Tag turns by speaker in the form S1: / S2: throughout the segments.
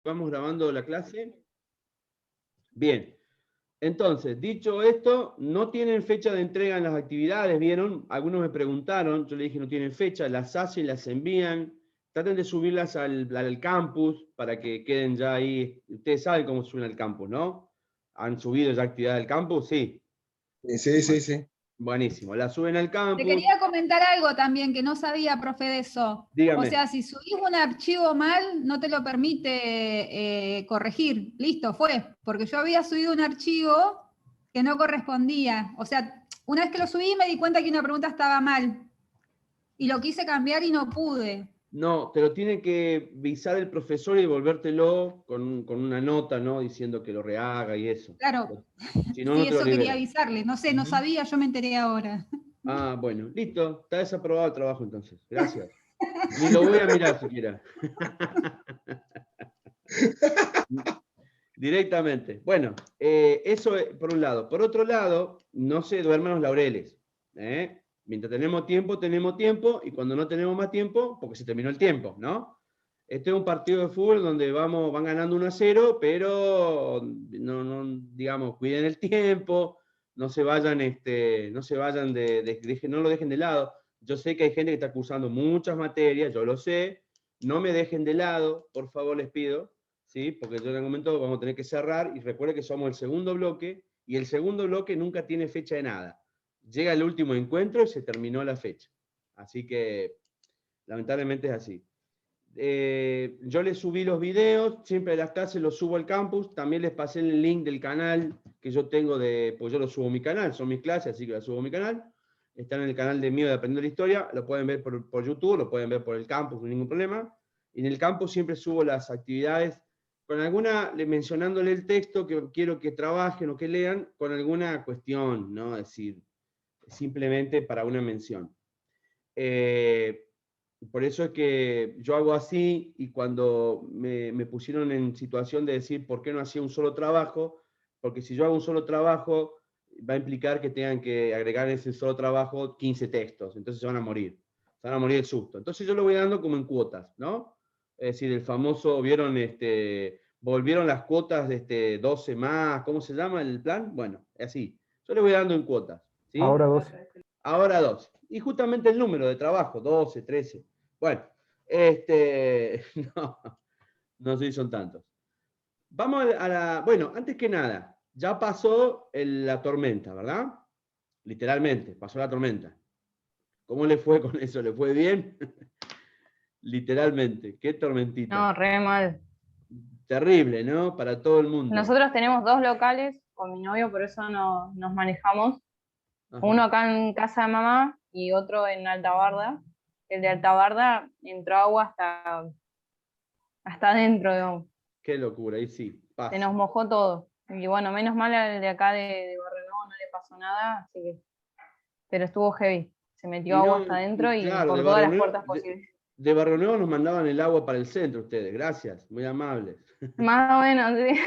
S1: Vamos grabando la clase. Bien. Entonces, dicho esto, no tienen fecha de entrega en las actividades, ¿vieron? Algunos me preguntaron, yo les dije no tienen fecha, las hacen, las envían. Traten de subirlas al campus para que queden ya ahí. Ustedes saben cómo suben al campus, ¿no? ¿Han subido ya actividad del campus? Sí.
S2: Sí,
S1: Bueno,
S2: sí, sí.
S1: buenísimo. La suben al
S3: Te
S1: campus.
S3: quería comentar algo también que no sabía, profe, de eso. O
S1: Dígame.
S3: sea, si subís un archivo mal, no te lo permite corregir. Listo, fue. Porque yo había subido un archivo que no correspondía. O sea, una vez que lo subí me di cuenta que una pregunta estaba mal. Y lo quise cambiar y no pude.
S1: No, te lo tiene que visar el profesor y devolvértelo con una nota, ¿no? Diciendo que lo rehaga y eso.
S3: Claro,
S1: Si no,
S3: sí,
S1: no te lo
S3: eso quería
S1: libera.
S3: avisarle. No sé, no sabía, yo me enteré ahora.
S1: Ah, bueno, listo. Está desaprobado el trabajo entonces. Gracias. Ni lo voy a mirar siquiera. Directamente. Bueno, eso por un lado. Por otro lado, no se duerman los laureles. ¿Eh? Mientras tenemos tiempo, y cuando no tenemos más tiempo, porque se terminó el tiempo, ¿no? Este es un partido de fútbol donde van ganando 1-0, pero digamos, cuiden el tiempo, no se vayan, no lo dejen de lado. Yo sé que hay gente que está cursando muchas materias, yo lo sé, no me dejen de lado, por favor les pido, ¿sí? Porque yo en algún momento vamos a tener que cerrar, y recuerde que somos el segundo bloque, y el segundo bloque nunca tiene fecha de nada. Llega el último encuentro y se terminó la fecha. Así que, lamentablemente es así. Yo les subí los videos, siempre de las clases los subo al campus, también les pasé el link del canal que yo tengo pues yo lo subo a mi canal, son mis clases, así que las subo a mi canal. Están en el canal de mío de Aprendiendo la Historia, lo pueden ver por YouTube, lo pueden ver por el campus, sin ningún problema. Y en el campus siempre subo las actividades, con alguna, mencionándole el texto que quiero que trabajen o que lean, con alguna cuestión, ¿no? Es decir, simplemente para una mención. Por eso es que yo hago así, y cuando me pusieron en situación de decir por qué no hacía un solo trabajo, porque si yo hago un solo trabajo, va a implicar que tengan que agregar en ese solo trabajo 15 textos, entonces se van a morir de susto. Entonces yo lo voy dando como en cuotas, ¿no? Es decir, el famoso, ¿vieron? Volvieron las cuotas de 12 más, ¿cómo se llama el plan? Bueno, así. Yo le voy dando en cuotas, ¿sí?
S4: Ahora 12.
S1: Ahora 12. Y justamente el número de trabajo, 12, 13. Bueno, no, no sé si son tantos. Vamos bueno, antes que nada, ya pasó la tormenta, ¿verdad? Literalmente, pasó la tormenta. ¿Cómo le fue con eso? ¿Le fue bien? Literalmente, qué tormentita.
S5: No, re mal.
S1: Terrible, ¿no? Para todo el mundo.
S5: Nosotros tenemos 2 locales con mi novio, por eso nos manejamos.
S1: Ajá.
S5: Uno acá en casa de mamá y otro en Alta Barda. El de Alta Barda entró agua hasta adentro, digamos.
S1: Qué locura, ahí sí, pasa.
S5: Se nos mojó todo. Y bueno, menos mal al de acá de Barrio Nuevo no le pasó nada, así que. Pero estuvo heavy. Se metió agua hasta adentro y
S1: claro,
S5: por todas las puertas posibles.
S1: De Barrio Nuevo nos mandaban el agua para el centro ustedes, gracias, muy amables.
S5: Más o menos, sí.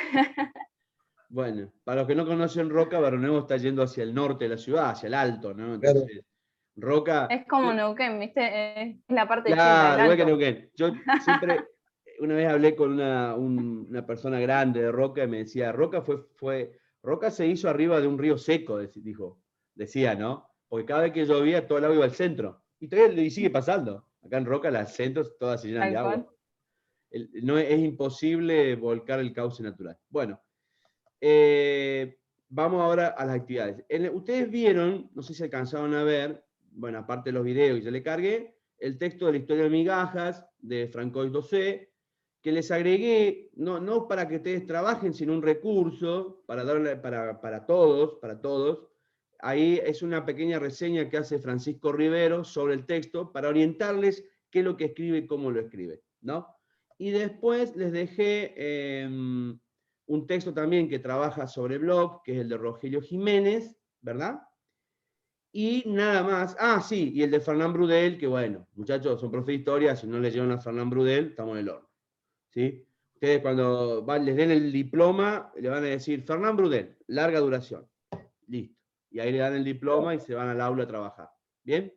S1: Bueno, para los que no conocen Roca, Barrio Nuevo está yendo hacia el norte de la ciudad, hacia el alto, ¿no? Entonces,
S2: Claro.
S5: Es
S1: Roca...
S5: como Neuquén, ¿viste? Es la parte cheta,
S1: Claro,
S5: el
S1: igual que
S5: alto.
S1: Neuquén. Yo siempre, una vez hablé con una persona grande de Roca y me decía, Roca se hizo arriba de un río seco, decía, ¿no? Porque cada vez que llovía, todo el agua iba al centro. Y todavía le sigue pasando. Acá en Roca las centros todas se llenan de
S5: Tal
S1: agua.
S5: cual.
S1: No es imposible volcar el cauce natural. Bueno, vamos ahora a las actividades. Ustedes vieron, no sé si alcanzaron a ver, bueno, aparte de los videos que yo le cargué, el texto de la historia de migajas de Francois Docé, que les agregué, no para que ustedes trabajen, sino un recurso para todos. Ahí es una pequeña reseña que hace Francisco Rivero sobre el texto para orientarles qué es lo que escribe y cómo lo escribe, ¿no? Y después les dejé un texto también que trabaja sobre blog, que es el de Rogelio Jiménez, ¿verdad? Y nada más. Ah, sí, y el de Fernán Brudel, que bueno, muchachos, son profe de historia, si no le llevan a Fernán Brudel, estamos en el horno. ¿Sí? Ustedes cuando les den el diploma, le van a decir, Fernán Brudel, larga duración. Listo. Y ahí le dan el diploma y se van al aula a trabajar. ¿Bien?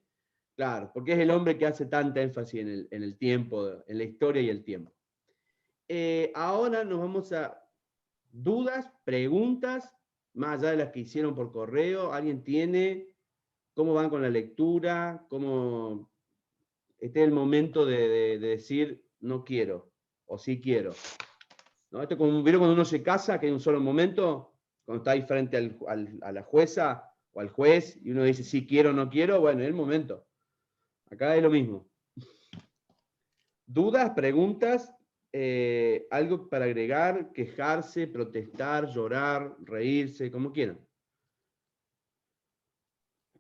S1: Claro, porque es el hombre que hace tanta énfasis en el tiempo, en la historia y el tiempo. ahora nos vamos a dudas, preguntas, más allá de las que hicieron por correo. ¿Alguien tiene? ¿Cómo van con la lectura? ¿Cómo este es el momento de decir no quiero o sí quiero? ¿No? Esto como, ¿vieron cuando uno se casa, que hay un solo momento? Cuando está ahí frente a la jueza o al juez y uno dice sí quiero o no quiero, bueno, es el momento. Acá es lo mismo. ¿Dudas, preguntas? ¿Algo para agregar? ¿Quejarse, protestar, llorar, reírse, como quieran?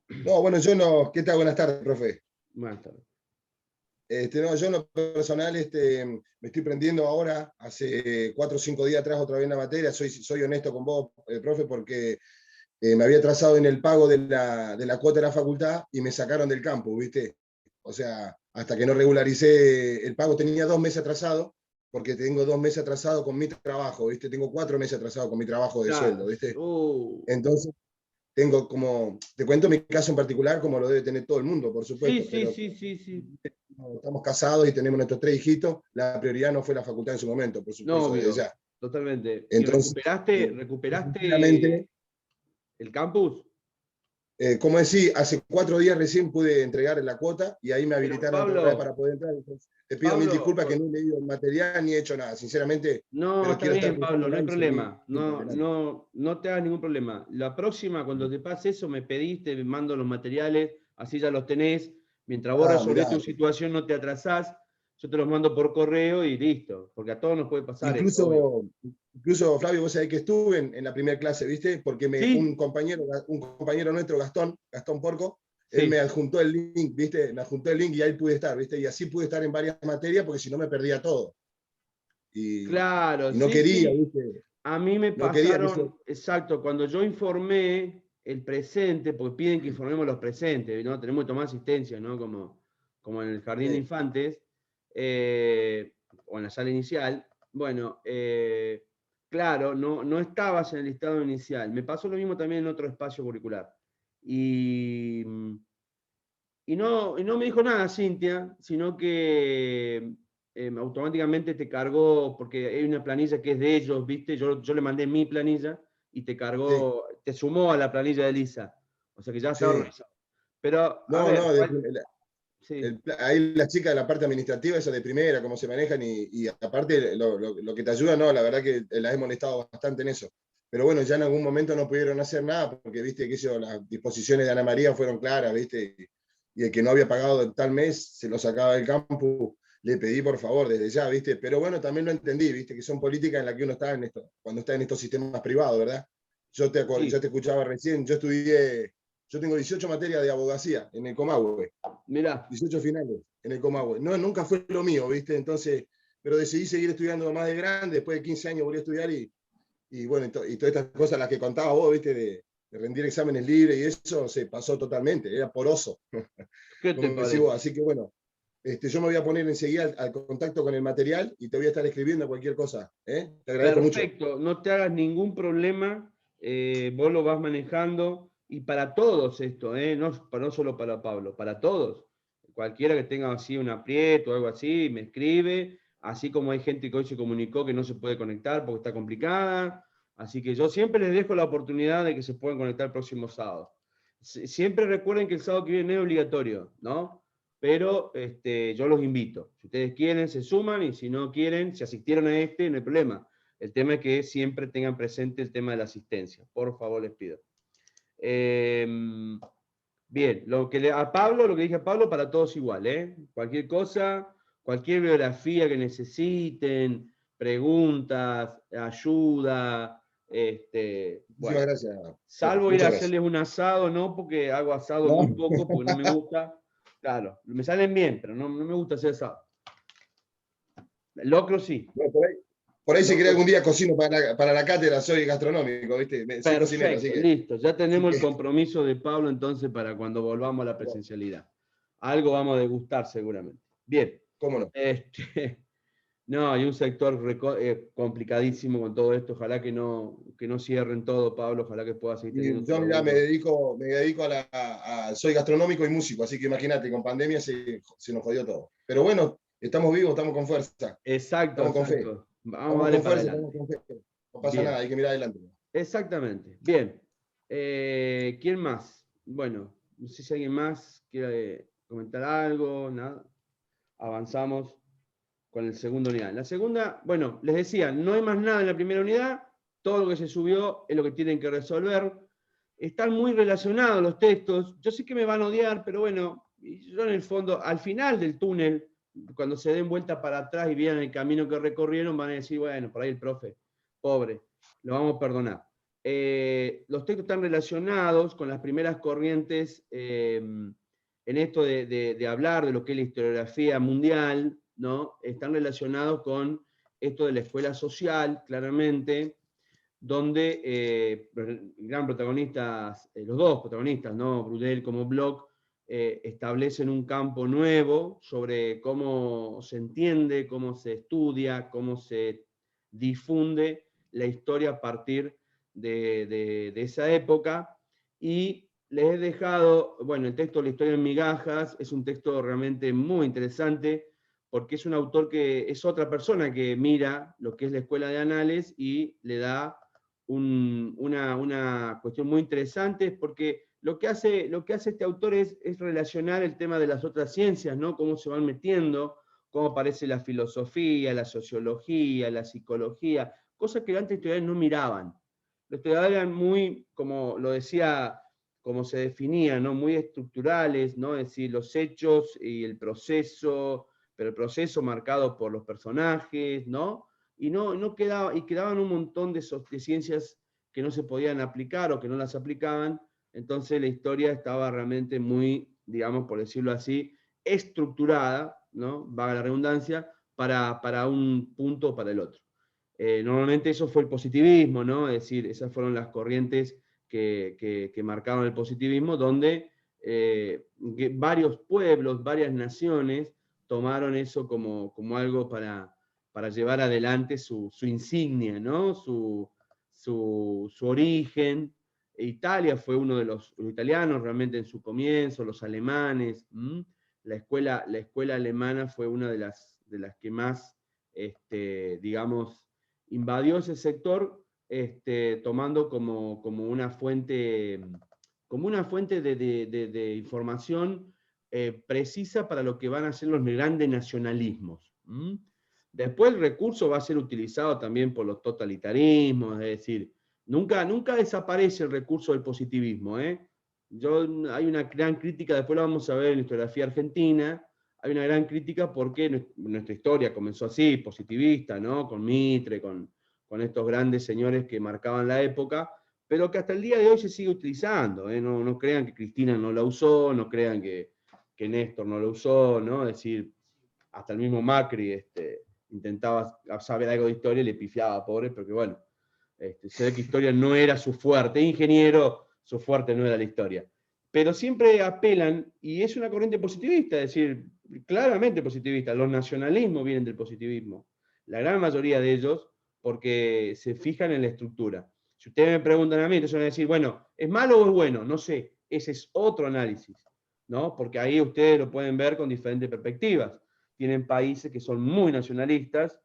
S2: No, bueno, yo no. ¿Qué tal? Buenas tardes, profe.
S1: Buenas tardes.
S2: No, yo en lo personal me estoy prendiendo ahora, hace 4 o 5 días atrás otra vez en la materia. Soy honesto con vos, profe, porque me había atrasado en el pago de la cuota de la facultad y me sacaron del campus, ¿viste? O sea, hasta que no regularicé el pago, tenía 2 meses atrasado, porque tengo 2 meses atrasado con mi trabajo, ¿viste? Tengo 4 meses atrasado con mi trabajo de sueldo, ¿viste? Entonces, tengo como, te cuento mi caso en particular, como lo debe tener todo el mundo, por supuesto.
S1: Sí.
S2: Estamos casados y tenemos nuestros 3 hijitos, la prioridad no fue la facultad en su momento, por supuesto,
S1: No,
S2: desde ya.
S1: Totalmente.
S2: Entonces,
S1: ¿Y recuperaste el campus?
S2: Como decía, hace 4 días recién pude entregar la cuota y ahí me habilitaron
S1: Pablo,
S2: otra vez para poder entrar. Entonces, te pido mil disculpas que no he leído el material ni he hecho nada, sinceramente.
S1: No,
S2: pero
S1: está
S2: quiero
S1: bien,
S2: estar
S1: Pablo, no hay problema.
S2: no.
S1: No te hagas ningún problema. La próxima, cuando te pase eso, me pedís, te mando los materiales, así ya los tenés. Mientras vos resolvés tu situación, no te atrasás. Yo te los mando por correo y listo. Porque a todos nos puede pasar esto, obvio.
S2: Incluso, Flavio, vos sabés que estuve en la primera clase, ¿viste? Porque
S1: ¿Sí?
S2: un compañero nuestro, Gastón Porco,
S1: Sí.
S2: él me adjuntó el link, ¿viste? Me adjuntó el link y ahí pude estar, ¿viste? Y así pude estar en varias materias porque si no me perdía todo.
S1: Claro,
S2: y no
S1: sí,
S2: quería,
S1: sí.
S2: ¿viste?
S1: A mí me
S2: No quería que
S1: pasaron, exacto, cuando yo informé el presente, porque piden que informemos los presentes, ¿no? Tenemos que tomar asistencia, ¿no? Como en el jardín de infantes, o en la sala inicial. Bueno, claro, no estabas en el listado inicial. Me pasó lo mismo también en otro espacio curricular. Y no me dijo nada, Cintia, sino que automáticamente te cargó, porque hay una planilla que es de ellos, ¿viste? Yo le mandé mi planilla y te cargó, te sumó a la planilla de Elisa. O sea que ya estaba organizado. Pero, a ver,
S2: ahí las chicas de la parte administrativa, esa de primera, cómo se manejan, y aparte lo que te ayuda, no, la verdad que las he molestado bastante en eso. Pero bueno, ya en algún momento no pudieron hacer nada, porque viste que las disposiciones de Ana María fueron claras, viste, y el que no había pagado en tal mes se lo sacaba del campus. Le pedí por favor desde ya, viste, pero bueno, también lo entendí, viste, que son políticas en las que uno está cuando está en estos sistemas privados, ¿verdad? Yo te escuchaba recién, yo tengo 18 materias de abogacía en el Comahue.
S1: Mirá.
S2: 18 finales en el Comahue. No, nunca fue lo mío, ¿viste? Entonces, pero decidí seguir estudiando más de grande, después de 15 años volví a estudiar y bueno, y todas estas cosas las que contaba vos, ¿viste? De rendir exámenes libres y eso se pasó totalmente, era poroso.
S1: ¿Qué te parece?
S2: Vos. Así que bueno, yo me voy a poner enseguida al contacto con el material y te voy a estar escribiendo cualquier cosa. Te agradezco mucho.
S1: Perfecto, no te hagas ningún problema, vos lo vas manejando y para todos esto, no solo para Pablo, para todos. Cualquiera que tenga así un aprieto o algo así, me escribe, así como hay gente que hoy se comunicó que no se puede conectar porque está complicada. Así que yo siempre les dejo la oportunidad de que se puedan conectar el próximo sábado. Siempre recuerden que el sábado que viene es obligatorio, ¿no? Pero yo los invito. Si ustedes quieren, se suman, y si no quieren, si asistieron a no hay problema. El tema es que siempre tengan presente el tema de la asistencia. Por favor, les pido. Bien, a Pablo, lo que dije a Pablo, para todos igual, ¿eh? Cualquier cosa, cualquier biografía que necesiten, preguntas, ayuda,
S2: Muchas gracias.
S1: Salvo ir a hacerles un asado, no, porque hago asado muy poco, porque no me gusta. Claro, me salen bien, pero no me gusta hacer asado. Locro sí.
S2: Bueno, por ahí si querés algún día cocino para la cátedra, soy gastronómico, ¿viste? Soy cocinero, así que...
S1: Listo, ya tenemos el compromiso de Pablo entonces para cuando volvamos a la presencialidad. Algo vamos a degustar seguramente. Bien.
S2: ¿Cómo no?
S1: No, hay un sector complicadísimo con todo esto. Ojalá que no cierren todo, Pablo. Ojalá que pueda seguir teniendo.
S2: Yo ya me dedico soy gastronómico y músico, así que imagínate, con pandemia se nos jodió todo. Pero bueno, estamos vivos, estamos con fuerza.
S1: Exacto,
S2: estamos con fe.
S1: Vamos a darle para adelante.
S2: Vamos con fe. No pasa
S1: Bien.
S2: nada, hay que mirar adelante.
S1: Exactamente. Bien. ¿Quién más? Bueno, no sé si alguien más quiere comentar algo, nada. Avanzamos con la segunda unidad. En la segunda, bueno, les decía, no hay más nada en la primera unidad, todo lo que se subió es lo que tienen que resolver. Están muy relacionados los textos. Yo sé que me van a odiar, pero bueno, yo en el fondo, al final del túnel, cuando se den vuelta para atrás y vean el camino que recorrieron, van a decir, bueno, por ahí el profe, pobre, lo vamos a perdonar. Los textos están relacionados con las primeras corrientes en esto de hablar de lo que es la historiografía mundial, ¿no? Están relacionados con esto de la escuela social, claramente, donde gran protagonistas, los dos protagonistas, ¿no? Brudel como Bloch, establecen un campo nuevo sobre cómo se entiende, cómo se estudia, cómo se difunde la historia a partir de esa época. Y les he dejado, bueno, el texto La historia en migajas es un texto realmente muy interesante, porque es un autor que es otra persona que mira lo que es la escuela de Anales y le da una cuestión muy interesante, porque lo que hace este autor es relacionar el tema de las otras ciencias, ¿no? Cómo se van metiendo, cómo aparece la filosofía, la sociología, la psicología, cosas que antes los historiadores no miraban. Los historiadores eran muy, como lo decía, como se definía, ¿no? Muy estructurales, ¿no? Es decir, los hechos y el proceso, pero el proceso marcado por los personajes, ¿no? Y quedaban un montón de ciencias que no se podían aplicar o que no las aplicaban. Entonces la historia estaba realmente muy, digamos, por decirlo así, estructurada, ¿no? Vaga la redundancia, para un punto o para el otro. Normalmente eso fue el positivismo, ¿no? Es decir, esas fueron las corrientes que marcaron el positivismo, donde varios pueblos, varias naciones tomaron eso como algo para llevar adelante su insignia, ¿no? Su origen. Italia fue uno de los italianos realmente en su comienzo, los alemanes. La escuela alemana fue una de las que más, digamos, invadió ese sector, tomando como una fuente de información precisa para lo que van a ser los grandes nacionalismos. Después el recurso va a ser utilizado también por los totalitarismos, es decir, nunca desaparece el recurso del positivismo. Hay una gran crítica, después lo vamos a ver en la historiografía argentina, hay una gran crítica porque nuestra historia comenzó así, positivista, ¿no? Con Mitre, con estos grandes señores que marcaban la época, pero que hasta el día de hoy se sigue utilizando. No crean que Cristina no la usó, no crean que Néstor no lo usó, ¿no? Es decir, hasta el mismo Macri intentaba saber algo de historia y le pifiaba, pobre, porque bueno, se ve que historia no era su fuerte, ingeniero, su fuerte no era la historia. Pero siempre apelan, y es una corriente positivista, es decir, claramente positivista, los nacionalismos vienen del positivismo, la gran mayoría de ellos, porque se fijan en la estructura. Si ustedes me preguntan a mí, entonces van a decir, bueno, ¿es malo o es bueno? No sé, ese es otro análisis, ¿no? Porque ahí ustedes lo pueden ver con diferentes perspectivas. Tienen países que son muy nacionalistas,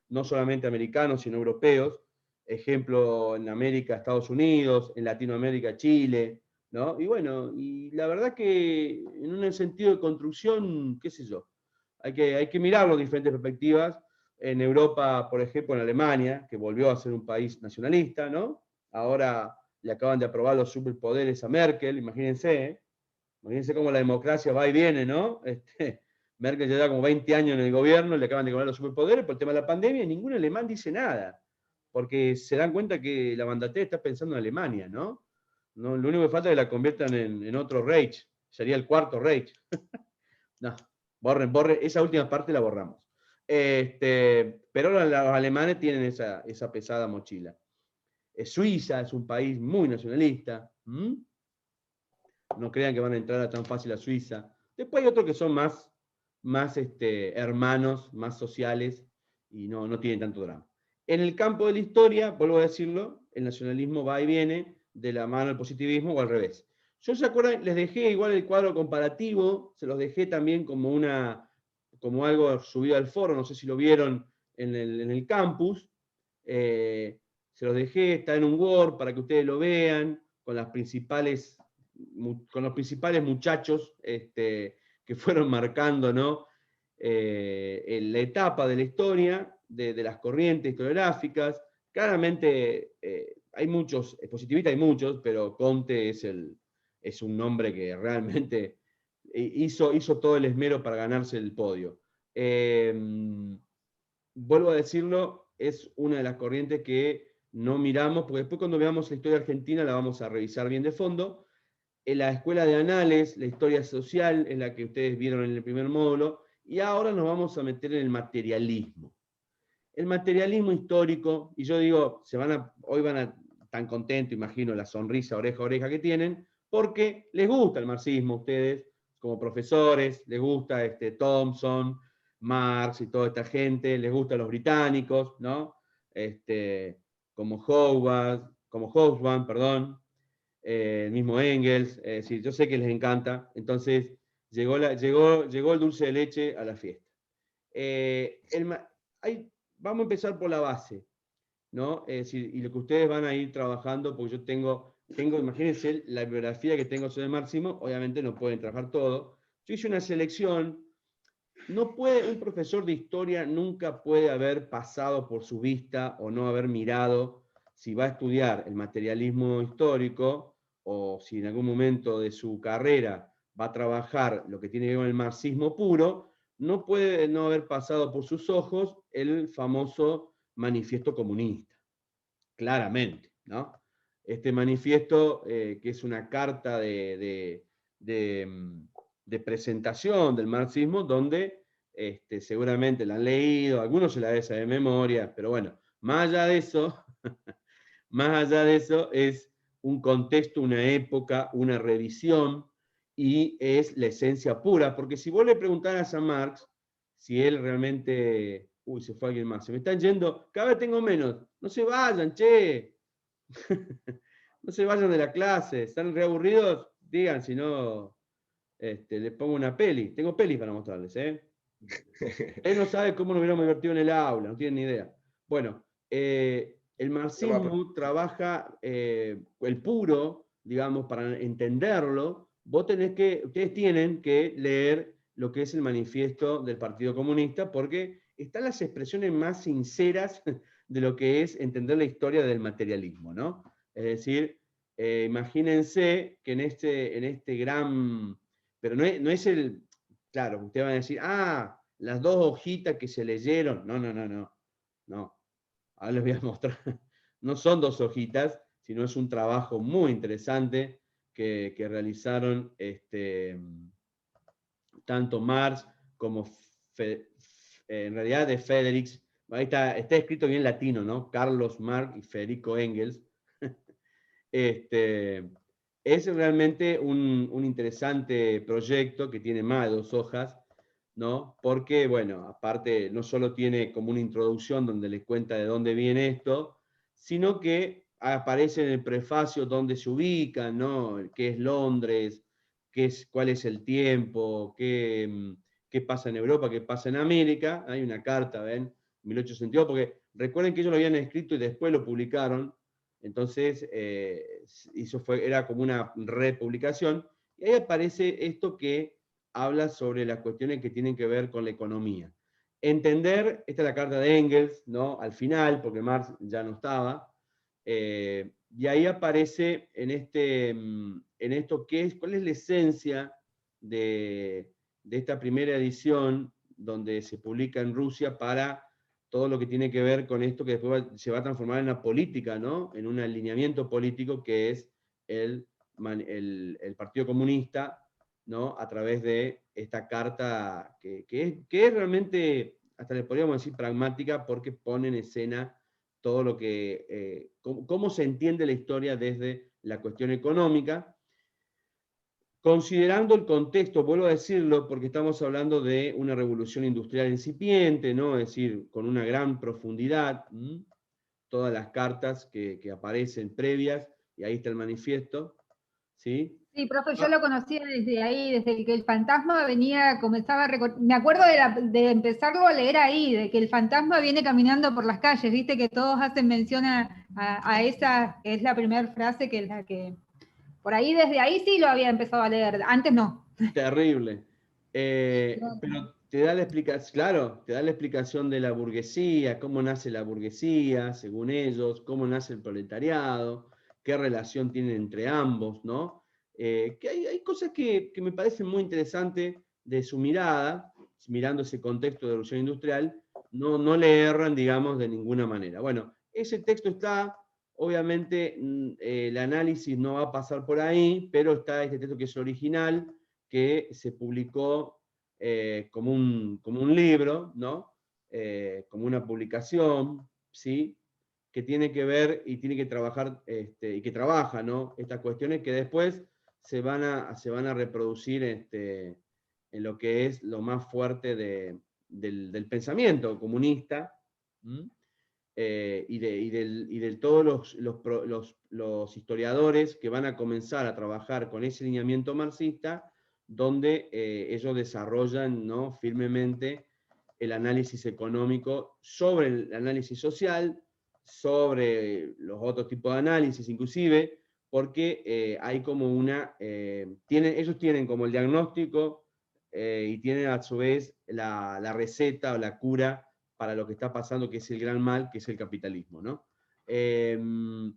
S1: no solamente americanos, sino europeos. Ejemplo, en América, Estados Unidos, en Latinoamérica, Chile, ¿no? Y bueno, y la verdad que en un sentido de construcción, qué sé yo, hay que mirar las diferentes perspectivas. En Europa, por ejemplo, en Alemania, que volvió a ser un país nacionalista, ¿no? Ahora le acaban de aprobar los superpoderes a Merkel, imagínense, Imagínense cómo la democracia va y viene, ¿no? Merkel lleva como 20 años en el gobierno, le acaban de cobrar los superpoderes por el tema de la pandemia y ningún alemán dice nada, porque se dan cuenta que la mandatera está pensando en Alemania, ¿no? Lo único que falta es que la conviertan en otro Reich, sería el cuarto Reich. No, borren, esa última parte la borramos. Pero los alemanes tienen esa pesada mochila. Suiza es un país muy nacionalista. No crean que van a entrar tan fácil a Suiza. Después hay otros que son más hermanos, más sociales, y no tienen tanto drama. En el campo de la historia, vuelvo a decirlo, el nacionalismo va y viene de la mano del positivismo o al revés. Yo, ¿se acuerdan? Les dejé igual el cuadro comparativo, se los dejé también como algo subido al foro, no sé si lo vieron, en el campus. Se los dejé, está en un Word para que ustedes lo vean, con los principales muchachos que fueron marcando, ¿no? La etapa de la historia, de las corrientes historiográficas. Claramente hay muchos, positivistas hay muchos, pero Comte es un nombre que realmente hizo todo el esmero para ganarse el podio. Vuelvo a decirlo, es una de las corrientes que no miramos, porque después cuando veamos la historia argentina la vamos a revisar bien de fondo. En la escuela de Anales, la historia social, es la que ustedes vieron en el primer módulo, y ahora nos vamos a meter en el materialismo. El materialismo histórico, y yo digo, hoy van a tan contentos, imagino la sonrisa oreja a oreja que tienen, porque les gusta el marxismo a ustedes, como profesores, les gusta Thompson, Marx y toda esta gente, les gustan los británicos, ¿no? Como Hobsbawm, perdón, el mismo Engels, sí, yo sé que les encanta, entonces llegó el dulce de leche a la fiesta. Vamos a empezar por la base, ¿no? Y lo que ustedes van a ir trabajando, porque yo tengo, imagínense la bibliografía que tengo sobre el marxismo, obviamente no pueden trabajar todo. Yo hice una selección. Un profesor de historia nunca puede haber pasado por su vista o no haber mirado, si va a estudiar el materialismo histórico o si en algún momento de su carrera va a trabajar lo que tiene que ver con el marxismo puro, no puede no haber pasado por sus ojos el famoso manifiesto comunista. Claramente, ¿no? Este manifiesto, que es una carta de presentación del marxismo, donde seguramente la han leído, algunos se la deben saber de memoria, pero bueno, más allá de eso, más allá de eso es un contexto, una época, una revisión, y es la esencia pura, porque si vos le preguntaras a Marx si él realmente... Uy, se fue alguien más, se me están yendo, cada vez tengo menos, no se vayan, che. No se vayan de la clase, están reaburridos, digan, si no, les pongo una peli. Tengo pelis para mostrarles, ¿eh? Él no sabe cómo nos hubiéramos divertido en el aula, no tienen ni idea. Bueno, el marxismo trabaja el puro, digamos, para entenderlo, ustedes tienen que leer lo que es el manifiesto del Partido Comunista, porque están las expresiones más sinceras de lo que es entender la historia del materialismo, ¿no? Es decir, imagínense que en este gran... Pero no es el... Claro, ustedes van a decir, las dos hojitas que se leyeron. No. Ahora les voy a mostrar. No son dos hojitas, sino es un trabajo muy interesante que realizaron tanto Marx como en realidad de Friedrich. Ahí está escrito bien latino, ¿no? Carlos Marx y Federico Engels. Es realmente un interesante proyecto que tiene más de 2 hojas, ¿no? Porque, bueno, aparte no solo tiene como una introducción donde les cuenta de dónde viene esto, sino que aparece en el prefacio dónde se ubican, ¿no? ¿Qué es Londres? ¿Cuál es el tiempo? ¿Qué pasa en Europa? ¿Qué pasa en América? Hay una carta, ¿ven? 1862, porque recuerden que ellos lo habían escrito y después lo publicaron. Entonces, era como una republicación, y ahí aparece esto que habla sobre las cuestiones que tienen que ver con la economía. Esta es la carta de Engels, ¿no? Al final, porque Marx ya no estaba, y ahí aparece en esto cuál es la esencia de esta primera edición, donde se publica en Rusia para todo lo que tiene que ver con esto que después se va a transformar en una política, ¿no? En un alineamiento político que es el Partido Comunista, ¿no? A través de esta carta que es realmente, hasta le podríamos decir pragmática, porque pone en escena todo lo que, cómo se entiende la historia desde la cuestión económica, considerando el contexto, vuelvo a decirlo, porque estamos hablando de una revolución industrial incipiente, ¿no? Es decir, con una gran profundidad, todas las cartas que aparecen previas, y ahí está el manifiesto, ¿sí?
S3: Sí, profe, yo lo conocía desde ahí, desde que el fantasma venía, comenzaba a me acuerdo de empezarlo a leer ahí, de que el fantasma viene caminando por las calles, viste que todos hacen mención a esa, que es la primera frase, que es la que, por ahí, desde ahí sí lo había empezado a leer, antes no.
S1: Terrible.
S3: No,
S1: Pero te da la explicación, claro, te da la explicación de la burguesía, cómo nace la burguesía, según ellos, cómo nace el proletariado, qué relación tienen entre ambos, ¿no? Que hay cosas que me parecen muy interesantes de su mirada, mirando ese contexto de revolución industrial, no le erran, digamos, de ninguna manera. Bueno, ese texto está, obviamente, el análisis no va a pasar por ahí, pero está este texto que es original, que se publicó como un libro, ¿no? Como una publicación, ¿sí? Que tiene que ver y tiene que trabajar, y que trabaja, ¿no? Estas cuestiones que después se van a reproducir en lo que es lo más fuerte del pensamiento comunista, ¿m? Y de todos los historiadores que van a comenzar a trabajar con ese lineamiento marxista, donde ellos desarrollan, ¿no?, firmemente el análisis económico sobre el análisis social, sobre los otros tipos de análisis inclusive, porque hay como ellos tienen como el diagnóstico y tienen a su vez la receta o la cura para lo que está pasando, que es el gran mal, que es el capitalismo, ¿no? Pero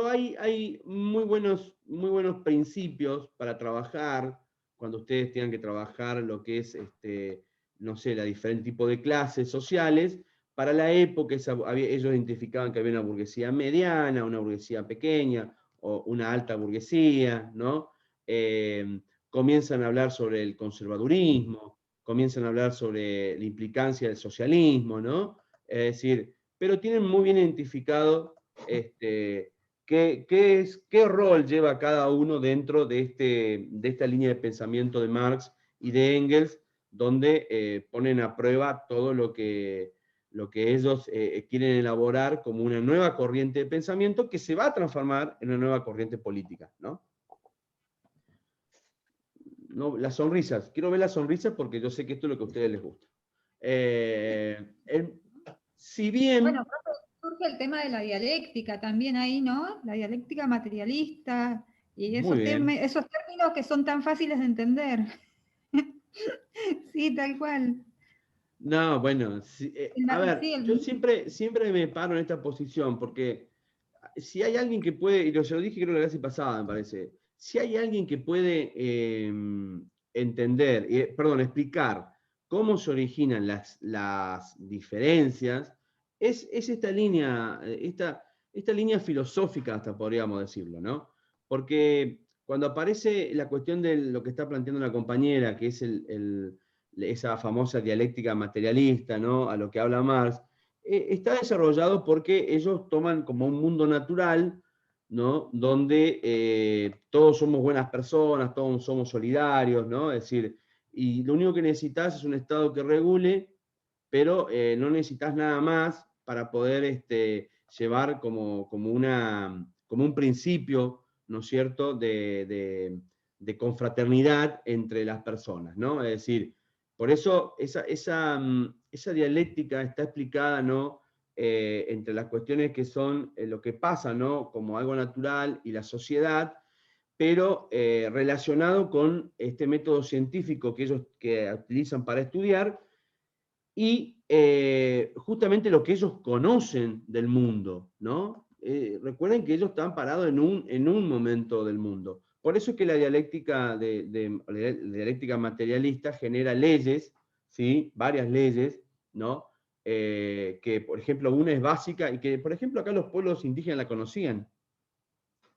S1: hay muy buenos principios para trabajar cuando ustedes tengan que trabajar lo que es, no sé, la diferente tipo de clases sociales. Para la época ellos identificaban que había una burguesía mediana, una burguesía pequeña, o una alta burguesía, ¿no? Comienzan a hablar sobre el conservadurismo, comienzan a hablar sobre la implicancia del socialismo, ¿no? Es decir, pero tienen muy bien identificado qué rol lleva cada uno dentro de esta línea de pensamiento de Marx y de Engels, donde ponen a prueba todo lo que ellos quieren elaborar como una nueva corriente de pensamiento que se va a transformar en una nueva corriente política, ¿no? No, las sonrisas, quiero ver las sonrisas porque yo sé que esto es lo que a ustedes les gusta. Si bien...
S3: bueno, profe, surge el tema de la dialéctica también ahí, ¿no? La dialéctica materialista y
S1: Muy bien.
S3: esos términos que son tan fáciles de entender. Sí, tal cual.
S1: No, bueno, a ver,
S3: Sí,
S1: yo siempre me paro en esta posición, porque si hay alguien que puede, y se lo dije creo la clase pasada, me parece, si hay alguien que puede entender, perdón, explicar cómo se originan las diferencias, es esta línea, esta línea filosófica, hasta podríamos decirlo, ¿no? Porque cuando aparece la cuestión de lo que está planteando la compañera, que es esa famosa dialéctica materialista, ¿no?, a lo que habla Marx, está desarrollado porque ellos toman como un mundo natural, ¿no?, donde todos somos buenas personas, todos somos solidarios, ¿no? Es decir, y lo único que necesitas es un Estado que regule, pero no necesitas nada más para poder llevar como un principio, ¿no es cierto?, de confraternidad entre las personas, ¿no? Es decir, por eso esa dialéctica está explicada, ¿no?, entre las cuestiones que son lo que pasa, ¿no?, como algo natural y la sociedad, pero relacionado con este método científico que ellos utilizan para estudiar y justamente lo que ellos conocen del mundo, ¿no? Recuerden que ellos están parados en un momento del mundo. Por eso es que la dialéctica, la dialéctica materialista genera leyes, ¿sí?, varias leyes, ¿no? Que, por ejemplo, una es básica y que, por ejemplo, acá los pueblos indígenas la conocían,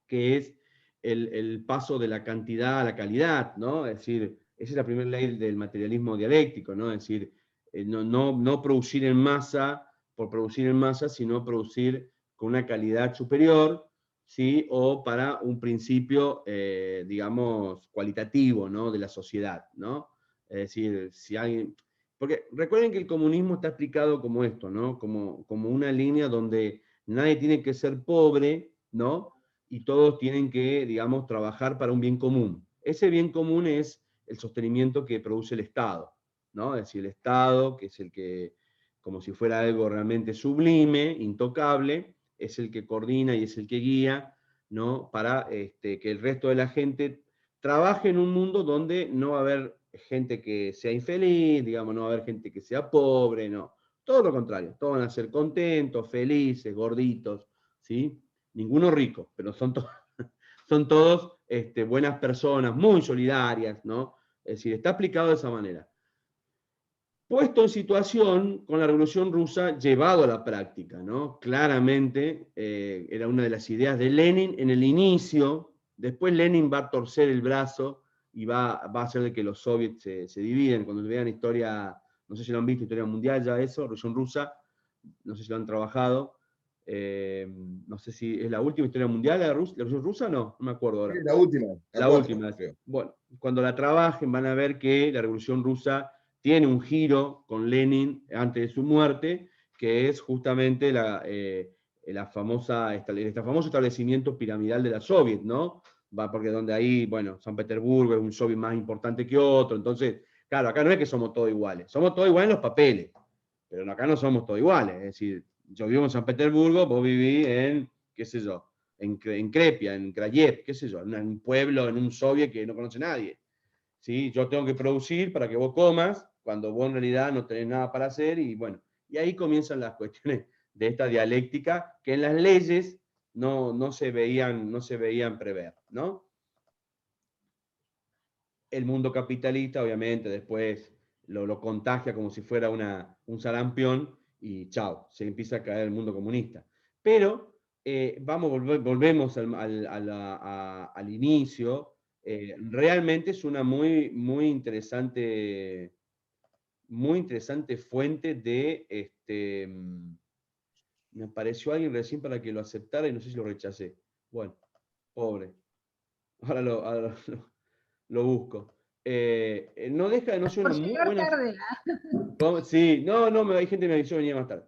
S1: que es el paso de la cantidad a la calidad, ¿no? Es decir, esa es la primera ley del materialismo dialéctico, ¿no? Es decir, no producir en masa por producir en masa, sino producir con una calidad superior, ¿sí?, o para un principio, digamos, cualitativo, ¿no?, de la sociedad, ¿no? Es decir, si alguien... Porque recuerden que el comunismo está explicado como esto, ¿no?, como una línea donde nadie tiene que ser pobre, ¿no?, y todos tienen que, digamos, trabajar para un bien común. Ese bien común es el sostenimiento que produce el Estado, ¿no? Es decir, el Estado, que es el que, como si fuera algo realmente sublime, intocable, es el que coordina y es el que guía, ¿no? Para que el resto de la gente trabaje en un mundo donde no va a haber gente que sea infeliz, digamos, no va a haber gente que sea pobre, no. Todo lo contrario, todos van a ser contentos, felices, gorditos, ¿sí? Ninguno rico, pero son todos buenas personas, muy solidarias, ¿no? Es decir, está aplicado de esa manera. Puesto en situación con la Revolución Rusa, llevado a la práctica, ¿no? Claramente era una de las ideas de Lenin en el inicio. Después Lenin va a torcer el brazo y va a hacer de que los soviets se dividen. Cuando vean historia, no sé si lo han visto, historia mundial ya eso, Revolución Rusa, no sé si lo han trabajado. No sé si es la última historia mundial, la Revolución Rusa, no me acuerdo ahora.
S2: La última.
S1: La última. Bueno, cuando la trabajen van a ver que la Revolución Rusa tiene un giro con Lenin antes de su muerte, que es justamente este famoso establecimiento piramidal de la Soviet, ¿no? Porque donde ahí, bueno, San Petersburgo es un Soviet más importante que otro, entonces, claro, acá no es que somos todos iguales, somos todos iguales en los papeles, pero acá no somos todos iguales, es decir, yo vivo en San Petersburgo, vos vivís en, qué sé yo, en Krepia, en Krayev, qué sé yo, en un pueblo, en un soviet que no conoce nadie. ¿Sí? Yo tengo que producir para que vos comas, cuando vos en realidad no tenés nada para hacer, y bueno, y ahí comienzan las cuestiones de esta dialéctica que en las leyes no se veían prever, ¿no? El mundo capitalista, obviamente, después lo contagia como si fuera un sarampión, y chao, se empieza a caer el mundo comunista. Pero volvemos al inicio. Realmente es una muy interesante fuente de. Me apareció alguien recién para que lo aceptara y no sé si lo rechacé. Bueno, pobre. Ahora lo busco. No deja de no ser
S3: Por
S1: una muy
S3: llegar
S1: buena.
S3: tarde.
S1: Sí, no, hay gente que me avisó que venía más tarde.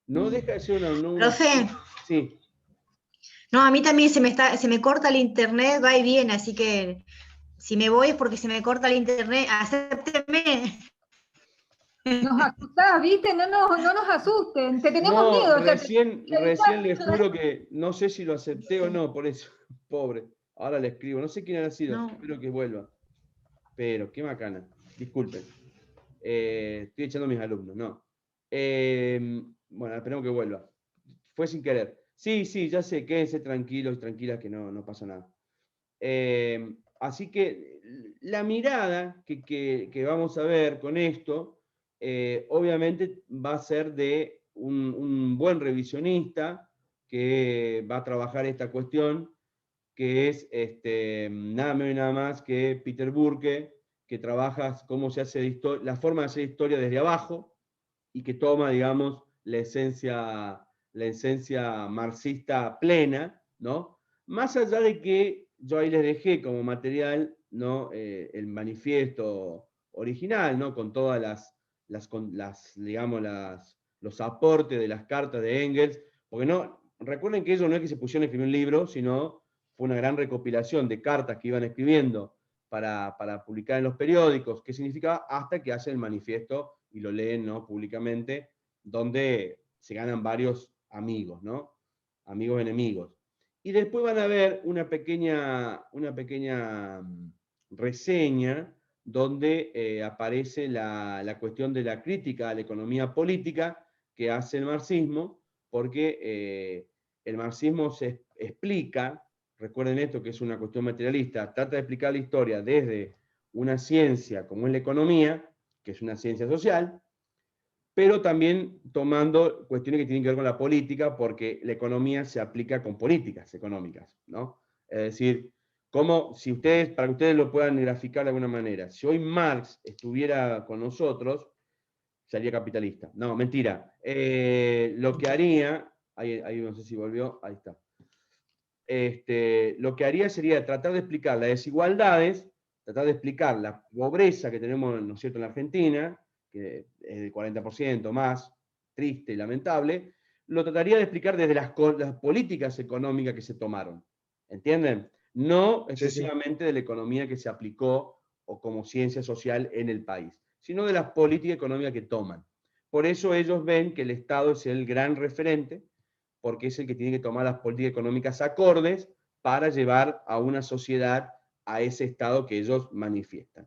S1: No deja de ser una.
S4: Profe,
S1: Sí.
S4: no, a mí también se me corta el internet, va y viene, así que si me voy es porque se me corta el internet, acépteme.
S3: Nos asustás, ¿viste? No nos asusten, te tenemos
S1: No,
S3: miedo.
S1: recién les juro que no sé si lo acepté o no, por eso, pobre. Ahora le escribo, no sé quién ha sido,
S4: No.
S1: espero que vuelva. Pero, qué macana, disculpen. Estoy echando a mis alumnos, no. Bueno, esperemos que vuelva. Fue sin querer. Sí, ya sé, quédense tranquilos y tranquilas que no pasa nada. Así que la mirada que vamos a ver con esto, obviamente va a ser de un buen revisionista que va a trabajar esta cuestión, que es nada menos y nada más que Peter Burke, que trabaja cómo se hace la forma de hacer historia desde abajo y que toma, digamos, la esencia marxista plena, ¿no? Más allá de que yo ahí les dejé como material, ¿no? El manifiesto original, ¿no? Con todas digamos, los aportes de las cartas de Engels, porque recuerden que ellos no es que se pusieron a escribir un libro, sino fue una gran recopilación de cartas que iban escribiendo para publicar en los periódicos, qué significaba, hasta que hacen el manifiesto y lo leen, ¿no? Públicamente, donde se ganan varios amigos, ¿no? Amigos enemigos. Y después van a ver una pequeña reseña donde aparece la cuestión de la crítica a la economía política que hace el marxismo, porque el marxismo se explica, recuerden esto que es una cuestión materialista, trata de explicar la historia desde una ciencia como es la economía, que es una ciencia social, pero también tomando cuestiones que tienen que ver con la política, porque la economía se aplica con políticas económicas, ¿no? Es decir, para que ustedes lo puedan graficar de alguna manera, si hoy Marx estuviera con nosotros, sería capitalista. No, mentira. Lo que haría, ahí no sé si volvió, ahí está. Lo que haría sería tratar de explicar las desigualdades, tratar de explicar la pobreza que tenemos, ¿no es cierto?, en la Argentina, que es del 40% más, triste y lamentable, lo trataría de explicar desde las políticas económicas que se tomaron. ¿Entienden? No
S2: Sí, sí.
S1: exclusivamente de la economía que se aplicó o como ciencia social en el país, sino de las políticas económicas que toman. Por eso ellos ven que el Estado es el gran referente, porque es el que tiene que tomar las políticas económicas acordes para llevar a una sociedad a ese estado que ellos manifiestan.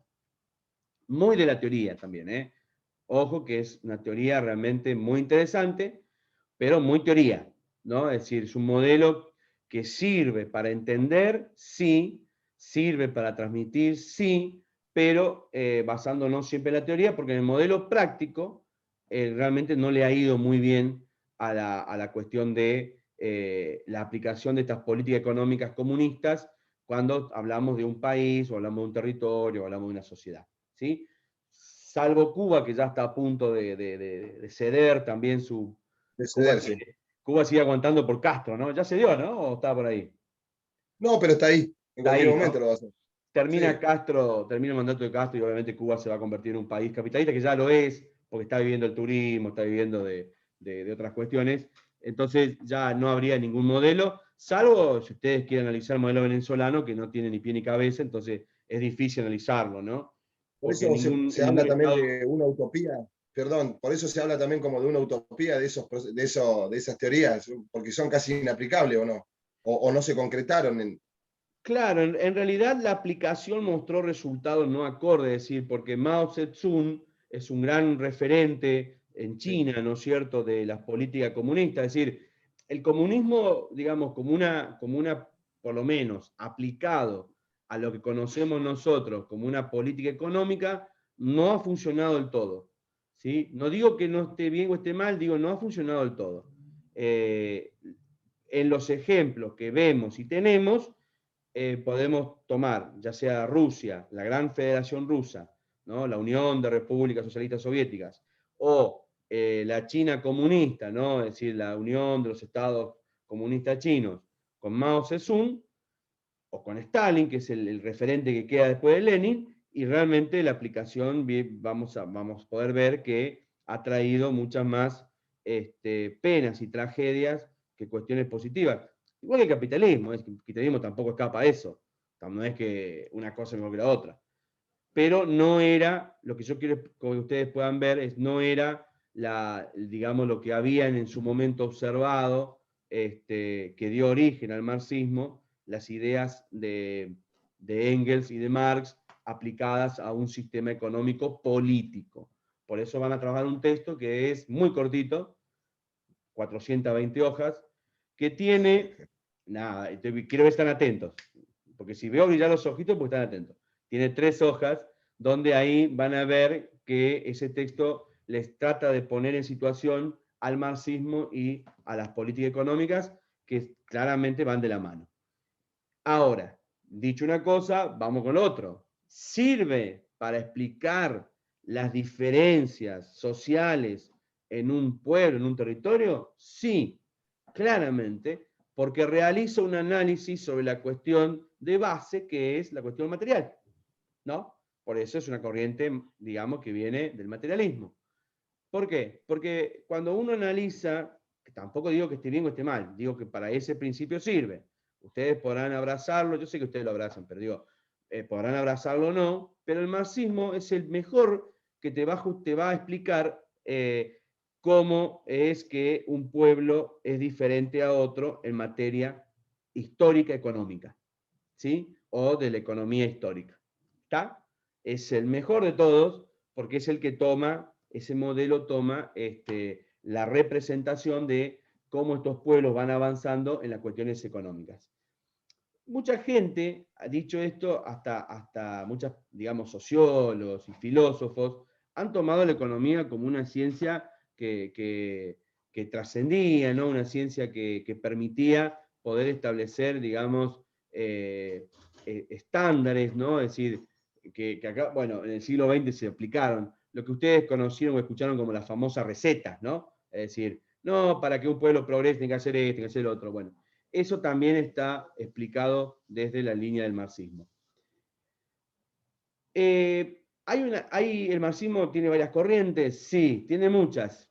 S1: Muy de la teoría también, ¿eh? Ojo que es una teoría realmente muy interesante, pero muy teoría, ¿no? Es decir, es un modelo que sirve para entender, sí, sirve para transmitir, sí, pero basándonos siempre en la teoría, porque en el modelo práctico realmente no le ha ido muy bien a la cuestión de la aplicación de estas políticas económicas comunistas cuando hablamos de un país, o hablamos de un territorio, o hablamos de una sociedad, ¿sí? Salvo Cuba, que ya está a punto de ceder también su...
S2: De
S1: Cuba,
S2: ceder, sí.
S1: Cuba sigue aguantando por Castro, ¿no? Ya se dio, ¿no? ¿O está por ahí?
S2: No, pero está ahí. En
S1: Está
S2: cualquier
S1: ahí,
S2: momento
S1: ¿no?
S2: lo va a hacer.
S1: Termina
S2: Sí.
S1: Castro, termina el mandato de Castro y obviamente Cuba se va a convertir en un país capitalista, que ya lo es, porque está viviendo el turismo, está viviendo de otras cuestiones. Entonces ya no habría ningún modelo, salvo si ustedes quieren analizar el modelo venezolano, que no tiene ni pie ni cabeza, entonces es difícil analizarlo, ¿no?
S2: Por
S1: Porque
S2: eso se
S1: en
S2: habla
S1: ningún
S2: también
S1: estado...
S2: de una utopía, perdón, por eso se habla también como de una utopía de esas teorías, porque son casi inaplicables o no, o no se concretaron en...
S1: Claro, en realidad la aplicación mostró resultados no acordes, es decir, porque Mao Zedong es un gran referente en
S2: Sí,
S1: China, ¿no es cierto?, de las políticas comunistas, es decir, el comunismo, digamos, por lo menos, aplicado a lo que conocemos nosotros como una política económica, no ha funcionado del todo, ¿sí? No digo que no esté bien o esté mal, digo, no ha funcionado del todo. En los ejemplos que vemos y tenemos, podemos tomar, ya sea Rusia, la Gran Federación Rusa, ¿no? La Unión de Repúblicas Socialistas Soviéticas, o la China comunista, ¿no? Es decir, la Unión de los Estados Comunistas Chinos, con Mao Zedong, o con Stalin, que es el referente que queda después de Lenin, y realmente la aplicación vamos a poder ver que ha traído muchas más penas y tragedias que cuestiones positivas. Igual que el capitalismo, el capitalismo tampoco escapa a eso, no es que una cosa es mejor que la otra. Pero no era, lo que yo quiero que ustedes puedan ver, no era digamos, lo que habían en su momento observado, que dio origen al marxismo, las ideas de Engels y de Marx aplicadas a un sistema económico político. Por eso van a trabajar un texto que es muy cortito, 420 hojas, que tiene, nada, quiero que estén atentos, porque si veo brillar los ojitos, pues están atentos. Tiene 3 hojas, donde ahí van a ver que ese texto les trata de poner en situación al marxismo y a las políticas económicas, que claramente van de la mano. Ahora, dicho una cosa, vamos con lo otro. ¿Sirve para explicar las diferencias sociales en un pueblo, en un territorio? Sí, claramente, porque realiza un análisis sobre la cuestión de base, que es la cuestión material, ¿no? Por eso es una corriente, digamos, que viene del materialismo. ¿Por qué? Porque cuando uno analiza, que tampoco digo que esté bien o esté mal, digo que para ese principio sirve. Ustedes podrán abrazarlo, yo sé que ustedes lo abrazan, pero digo, podrán abrazarlo o no, pero el marxismo es el mejor que te va a explicar cómo es que un pueblo es diferente a otro en materia histórica económica, ¿sí? O de la economía histórica. ¿Está? Es el mejor de todos porque es el que toma, ese modelo toma la representación de cómo estos pueblos van avanzando en las cuestiones económicas. Mucha gente ha dicho esto, hasta muchos, digamos, sociólogos y filósofos, han tomado la economía como una ciencia que trascendía, ¿no? Una ciencia que permitía poder establecer, digamos, estándares, ¿no? Es decir, que acá, bueno, en el siglo XX se aplicaron lo que ustedes conocieron o escucharon como las famosas recetas, ¿no? Es decir, no, para que un pueblo progrese tiene que hacer esto, tiene que hacer lo otro. Bueno, eso también está explicado desde la línea del marxismo. ¿El marxismo tiene varias corrientes? Sí, tiene muchas,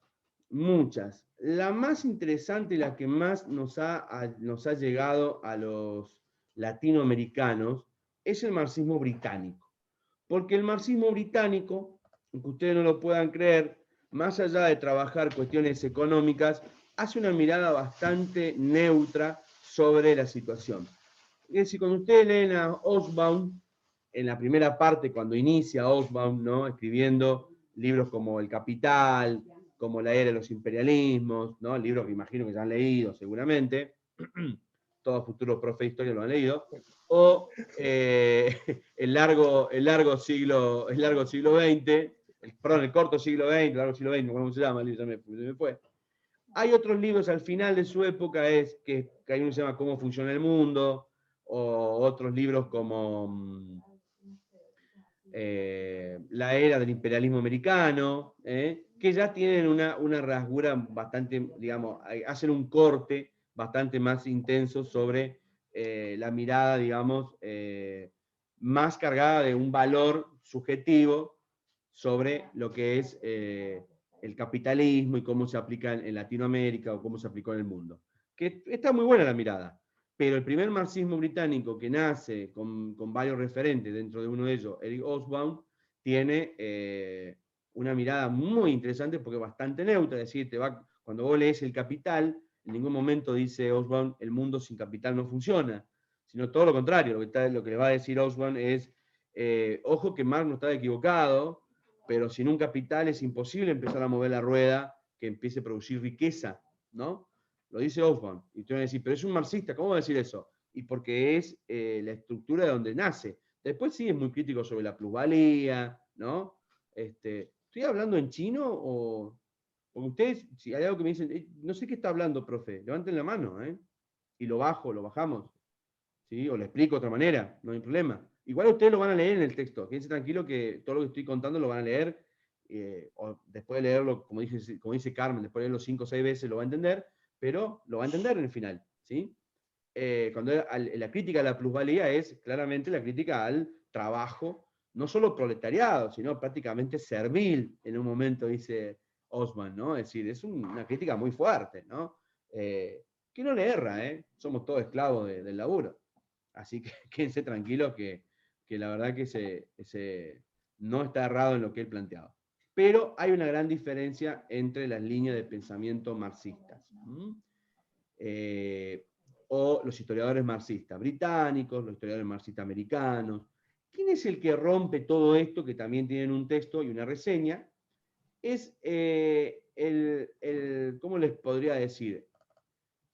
S1: muchas. La más interesante y la que más nos ha llegado a los latinoamericanos es el marxismo británico. Porque el marxismo británico, aunque ustedes no lo puedan creer, más allá de trabajar cuestiones económicas, hace una mirada bastante neutra sobre la situación. Es decir, cuando ustedes leen a Hobsbawm, en la primera parte, cuando inicia Hobsbawm, ¿no?, escribiendo libros como El Capital, como La Era de los Imperialismos, ¿no?, libros que imagino que ya han leído seguramente, todos futuros profes de historia lo han leído, o el corto siglo XX, el corto siglo XX, el largo siglo XX, ¿cómo se llama? Ya me fue. Hay otros libros al final de su época, que hay uno que se llama Cómo funciona el mundo, o otros libros como La Era del Imperialismo Americano, que ya tienen una rasgura bastante, digamos, hacen un corte bastante más intenso sobre la mirada, digamos, más cargada de un valor subjetivo sobre lo que es el capitalismo y cómo se aplica en Latinoamérica o cómo se aplicó en el mundo. Que está muy buena la mirada, pero el primer marxismo británico, que nace con varios referentes, dentro de uno de ellos, Eric Hobsbawm, tiene una mirada muy interesante porque es bastante neutra, es decir, cuando vos lees El Capital, en ningún momento dice Hobsbawm, el mundo sin capital no funciona, sino todo lo contrario, lo que le va a decir Hobsbawm es, ojo que Marx no estaba equivocado, pero sin un capital es imposible empezar a mover la rueda que empiece a producir riqueza, ¿no? Lo dice Hobsbawm. Y tú vas a decir, pero es un marxista, ¿cómo va a decir eso? Y porque es la estructura de donde nace. Después sí es muy crítico sobre la plusvalía, ¿no? ¿Estoy hablando en chino o...? Porque ustedes, si hay algo que me dicen, no sé qué está hablando, profe, levanten la mano, ¿eh? Y lo bajamos, ¿sí? O le explico de otra manera, no hay problema. Igual ustedes lo van a leer en el texto, quédense tranquilo que todo lo que estoy contando lo van a leer, o después de leerlo, como dice Carmen, después de leerlo 5 o 6 veces lo va a entender, pero lo va a entender en el final, ¿sí? Cuando la crítica a la plusvalía es claramente la crítica al trabajo, no solo proletariado, sino prácticamente servil, en un momento dice Hobsbawm, ¿no? Es decir, es una crítica muy fuerte, ¿no? Que no le erra, somos todos esclavos del laburo. Así que quédense tranquilos que la verdad que no está errado en lo que él planteaba. Pero hay una gran diferencia entre las líneas de pensamiento marxistas. O los historiadores marxistas británicos, los historiadores marxistas americanos. ¿Quién es el que rompe todo esto, que también tienen un texto y una reseña? Es ¿cómo les podría decir?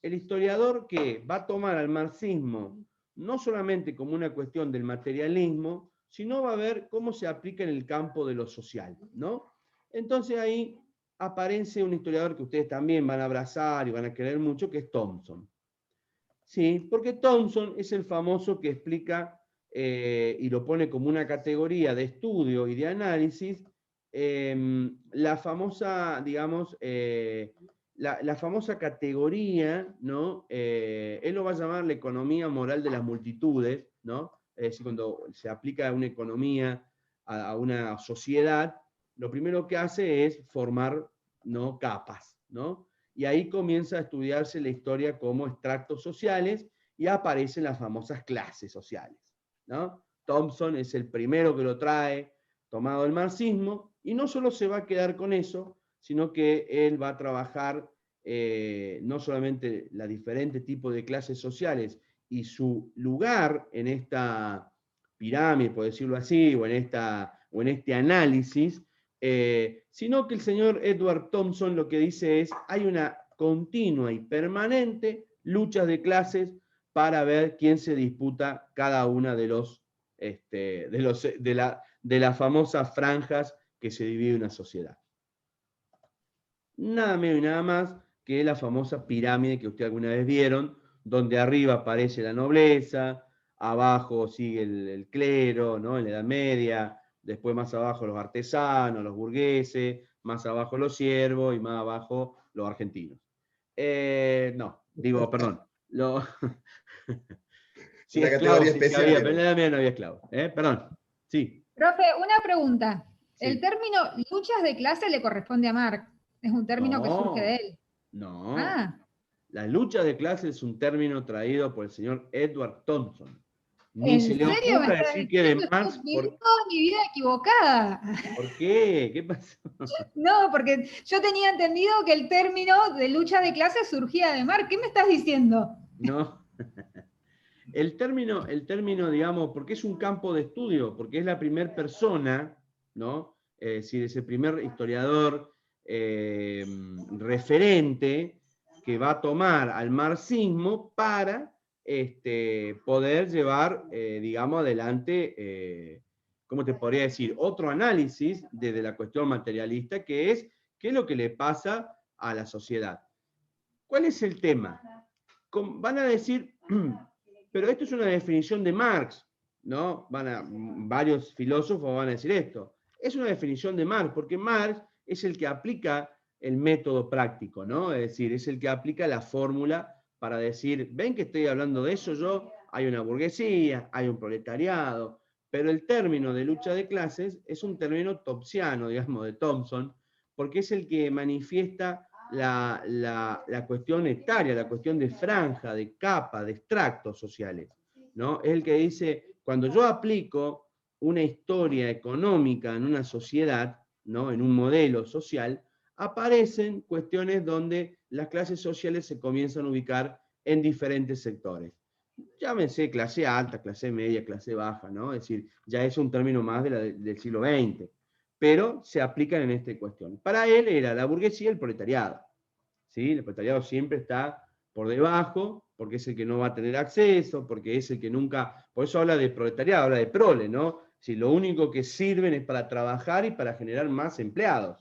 S1: El historiador que va a tomar al marxismo no solamente como una cuestión del materialismo, sino va a ver cómo se aplica en el campo de lo social, ¿no? Entonces ahí aparece un historiador que ustedes también van a abrazar y van a querer mucho, que es Thompson. Sí, porque Thompson es el famoso que explica y lo pone como una categoría de estudio y de análisis, la famosa, digamos, la famosa categoría, ¿no? Él lo va a llamar la economía moral de las multitudes, ¿no? Es decir, cuando se aplica una economía a una sociedad, lo primero que hace es formar, ¿no?, capas, ¿no? Y ahí comienza a estudiarse la historia como extractos sociales y aparecen las famosas clases sociales, ¿no? Thompson es el primero que lo trae tomado del marxismo, y no solo se va a quedar con eso, sino que él va a trabajar no solamente la diferente tipo de clases sociales y su lugar en esta pirámide, por decirlo así, o en este análisis, sino que el señor Edward Thompson lo que dice es, hay una continua y permanente lucha de clases para ver quién se disputa cada una de las famosas franjas que se divide una sociedad. Nada menos y nada más que la famosa pirámide que ustedes alguna vez vieron, donde arriba aparece la nobleza, abajo sigue el clero, ¿no?, en la Edad Media, después más abajo los artesanos, los burgueses, más abajo los siervos y más abajo los argentinos. Perdón. Sí,
S2: una
S1: esclavos
S2: categoría
S1: sí que
S2: especial.
S1: había, pero en la Edad Media no había esclavos. Perdón, sí.
S3: Profe, una pregunta.
S1: Sí.
S3: El término luchas de clase le corresponde a Marx. Es un término que surge de él.
S1: No.
S3: Ah,
S1: La lucha de clases es un término traído por el señor Edward Thompson. Ni
S3: ¿en
S1: se le
S3: serio me
S1: ocurra
S3: estás
S1: decir que de
S3: diciendo?
S1: Marx.
S3: Yo viví toda mi vida equivocada.
S1: ¿Por qué? ¿Qué pasó?
S3: No, porque yo tenía entendido que el término de lucha de clases surgía de Marx. ¿Qué me estás diciendo?
S1: No. El término, digamos, porque es un campo de estudio, porque es la primera persona, ¿no? Es decir, es el primer historiador referente que va a tomar al marxismo para poder llevar, digamos, adelante, ¿cómo te podría decir? Otro análisis desde la cuestión materialista, que es qué es lo que le pasa a la sociedad. ¿Cuál es el tema? Van a decir, pero esto es una definición de Marx, ¿no? Varios filósofos van a decir esto. Es una definición de Marx, porque Marx es el que aplica el método práctico, ¿no? Es decir, es el que aplica la fórmula para decir, ven que estoy hablando de eso yo, hay una burguesía, hay un proletariado, pero el término de lucha de clases es un término topsiano, digamos, de Thompson, porque es el que manifiesta la cuestión etaria, la cuestión de franja, de capa, de extractos sociales, ¿no? Es el que dice, cuando yo aplico una historia económica en una sociedad, ¿no? En un modelo social, aparecen cuestiones donde las clases sociales se comienzan a ubicar en diferentes sectores. Llámense clase alta, clase media, clase baja, ¿no? Es decir, ya es un término más del siglo XX, pero se aplican en esta cuestión. Para él era la burguesía y el proletariado, ¿sí? El proletariado siempre está por debajo, porque es el que no va a tener acceso, porque es el que nunca, por eso habla de proletariado, habla de prole, ¿no? Si lo único que sirven es para trabajar y para generar más empleados.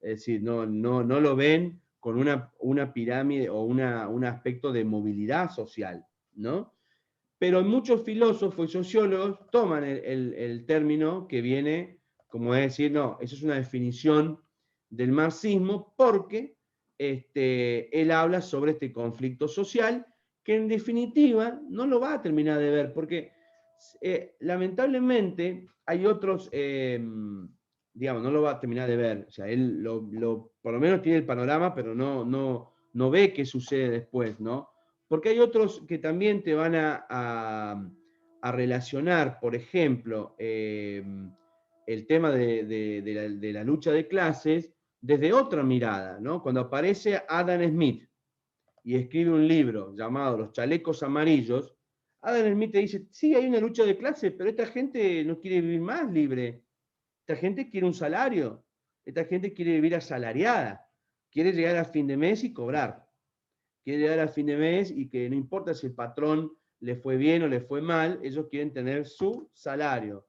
S1: Es decir, no lo ven con una pirámide o un aspecto de movilidad social, ¿no? Pero muchos filósofos y sociólogos toman el término que viene, como es decir, no, eso es una definición del marxismo porque él habla sobre este conflicto social que en definitiva no lo va a terminar de ver, porque lamentablemente hay otros, digamos, no lo va a terminar de ver, o sea, él por lo menos tiene el panorama, pero no ve qué sucede después, ¿no? Porque hay otros que también te van a relacionar, por ejemplo, el tema de la lucha de clases desde otra mirada, ¿no? Cuando aparece Adam Smith y escribe un libro llamado Los chalecos amarillos, Adam Smith te dice, sí, hay una lucha de clases, pero esta gente no quiere vivir más libre. Esta gente quiere un salario. Esta gente quiere vivir asalariada. Quiere llegar a fin de mes y cobrar. Quiere llegar a fin de mes y que no importa si el patrón le fue bien o le fue mal, ellos quieren tener su salario.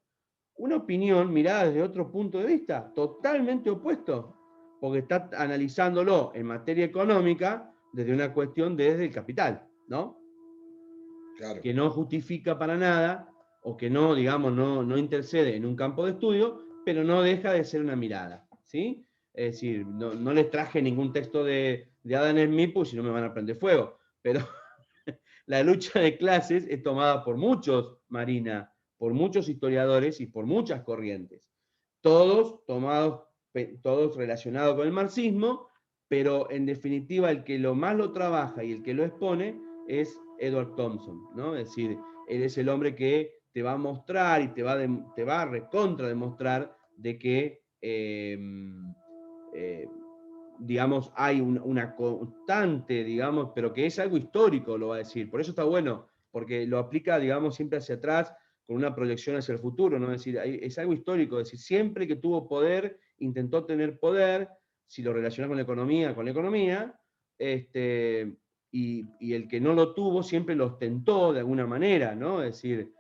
S1: Una opinión mirada desde otro punto de vista, totalmente opuesto, porque está analizándolo en materia económica desde una cuestión desde el capital, ¿no?
S2: Claro.
S1: Que no justifica para nada, o que no, digamos, no intercede en un campo de estudio, pero no deja de ser una mirada, ¿sí? Es decir, no les traje ningún texto de Adam Smith, porque si no me van a prender fuego, pero la lucha de clases es tomada por muchos, Marina, por muchos historiadores y por muchas corrientes. Todos tomados, todos relacionados con el marxismo, pero en definitiva el que más lo trabaja y el que lo expone es Edward Thompson, ¿no? Es decir, él es el hombre que te va a mostrar y te va a recontra demostrar de que digamos, hay una constante, digamos, pero que es algo histórico, lo va a decir. Por eso está bueno, porque lo aplica, digamos, siempre hacia atrás, con una proyección hacia el futuro, ¿no? Es decir, es algo histórico, es decir, siempre que tuvo poder, intentó tener poder, si lo relaciona con la economía, y el que no lo tuvo siempre lo ostentó de alguna manera, ¿no? Es decir,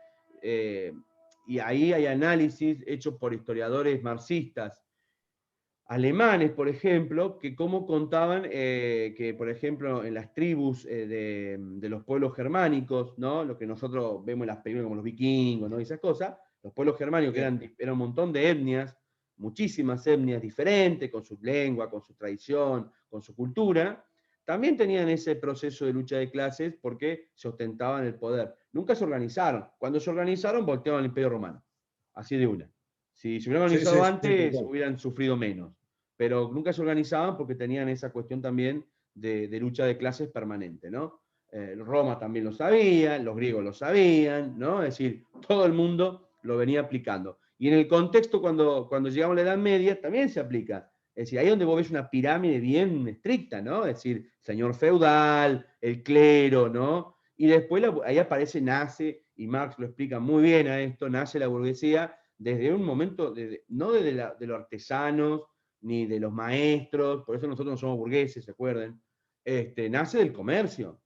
S1: y ahí hay análisis hechos por historiadores marxistas, alemanes, por ejemplo, que como contaban que, por ejemplo, en las tribus de los pueblos germánicos, ¿no? Lo que nosotros vemos en las películas como los vikingos, ¿no? Y esas cosas, los pueblos germánicos que eran un montón de etnias, muchísimas etnias diferentes, con su lengua, con su tradición, con su cultura, también tenían ese proceso de lucha de clases porque se ostentaban el poder. Nunca se organizaron. Cuando se organizaron, volteaban al Imperio Romano. Así de una. Si se hubieran organizado antes, hubieran sufrido menos. Pero nunca se organizaban porque tenían esa cuestión también de lucha de clases permanente, ¿no? Roma también lo sabía, los griegos lo sabían, ¿no? Es decir, todo el mundo lo venía aplicando. Y en el contexto, cuando llegamos a la Edad Media, también se aplica. Es decir, ahí donde vos ves una pirámide bien estricta, ¿no? Es decir, señor feudal, el clero, ¿no? Y después ahí aparece, nace, y Marx lo explica muy bien a esto, nace la burguesía desde un momento, no desde de los artesanos, ni de los maestros, por eso nosotros no somos burgueses, ¿se acuerdan? Nace del comercio.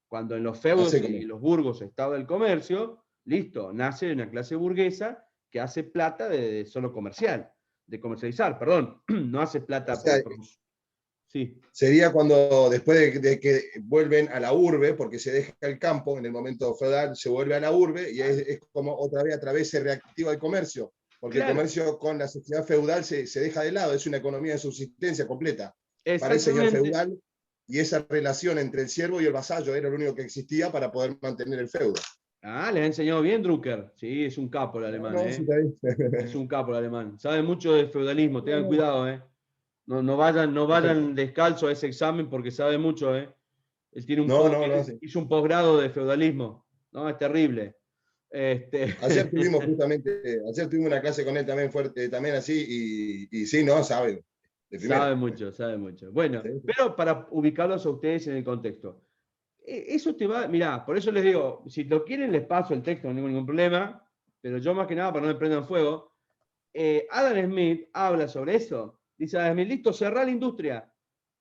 S1: Cuando en los feudos y los burgos estaba el comercio, listo, nace una clase burguesa que hace plata de solo comercial, de comercializar, perdón, no hace plata por... Sí.
S2: Sería cuando, después de que vuelven a la urbe, porque se deja el campo en el momento feudal, se vuelve a la urbe y es como otra vez a través se reactiva el comercio, porque el comercio con la sociedad feudal se deja de lado, es una economía de subsistencia completa para el señor feudal, y esa relación entre el siervo y el vasallo era lo único que existía para poder mantener el feudo.
S1: Ah, les ha enseñado bien Drucker. Sí, es un capo el alemán. Sí, es un capo el alemán. Sabe mucho de feudalismo, tengan cuidado, No vayan descalzo a ese examen porque sabe mucho, Él tiene hizo un posgrado de feudalismo. No, es terrible.
S2: Ayer tuvimos una clase con él también fuerte, también así, y sí, no, sabe.
S1: Sabe mucho. Bueno, sí. Pero para ubicarlos a ustedes en el contexto. Eso te va, mirá, por eso les digo, si lo quieren les paso el texto, no tengo ningún problema, pero yo más que nada para no me prendan fuego. Adam Smith habla sobre eso. Dice Adam Smith, listo, cerrá la industria.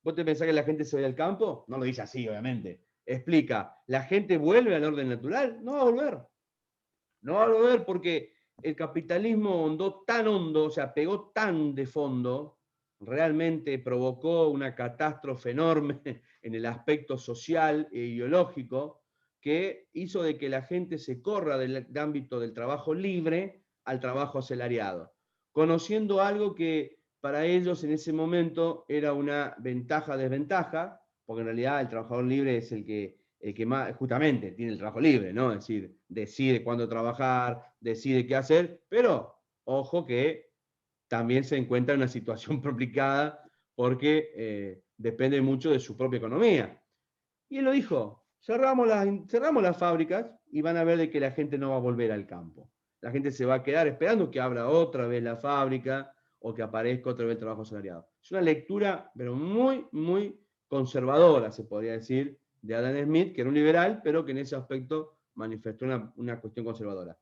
S1: ¿Vos te pensás que la gente se vaya al campo? No lo dice así, obviamente. Explica, ¿la gente vuelve al orden natural? No va a volver. No va a volver porque el capitalismo hondó tan hondo, o sea, pegó tan de fondo, realmente provocó una catástrofe enorme en el aspecto social e ideológico, que hizo de que la gente se corra del ámbito del trabajo libre al trabajo asalariado, conociendo algo que para ellos en ese momento era una ventaja-desventaja, porque en realidad el trabajador libre es el que más, justamente, tiene el trabajo libre, ¿no? Es decir, decide cuándo trabajar, decide qué hacer, pero ojo que también se encuentra en una situación complicada porque depende mucho de su propia economía. Y él lo dijo, cerramos las fábricas y van a ver de que la gente no va a volver al campo. La gente se va a quedar esperando que abra otra vez la fábrica o que aparezca otra vez el trabajo asalariado. Es una lectura, pero muy, muy conservadora, se podría decir, de Adam Smith, que era un liberal, pero que en ese aspecto manifestó una cuestión conservadora.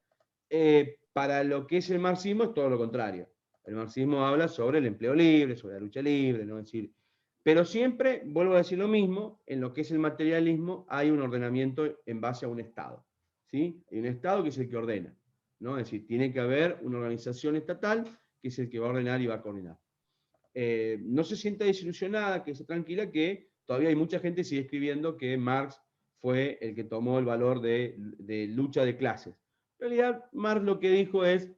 S1: Para lo que es el marxismo es todo lo contrario. El marxismo habla sobre el empleo libre, sobre la lucha libre, ¿no? Es decir, pero siempre, vuelvo a decir lo mismo, en lo que es el materialismo hay un ordenamiento en base a un Estado. ¿Sí? Hay un Estado que es el que ordena, ¿no? Es decir, tiene que haber una organización estatal que es el que va a ordenar y va a coordinar. No se sienta desilusionada, que esté tranquila, que todavía hay mucha gente que sigue escribiendo que Marx fue el que tomó el valor de lucha de clases. En realidad, Marx lo que dijo es,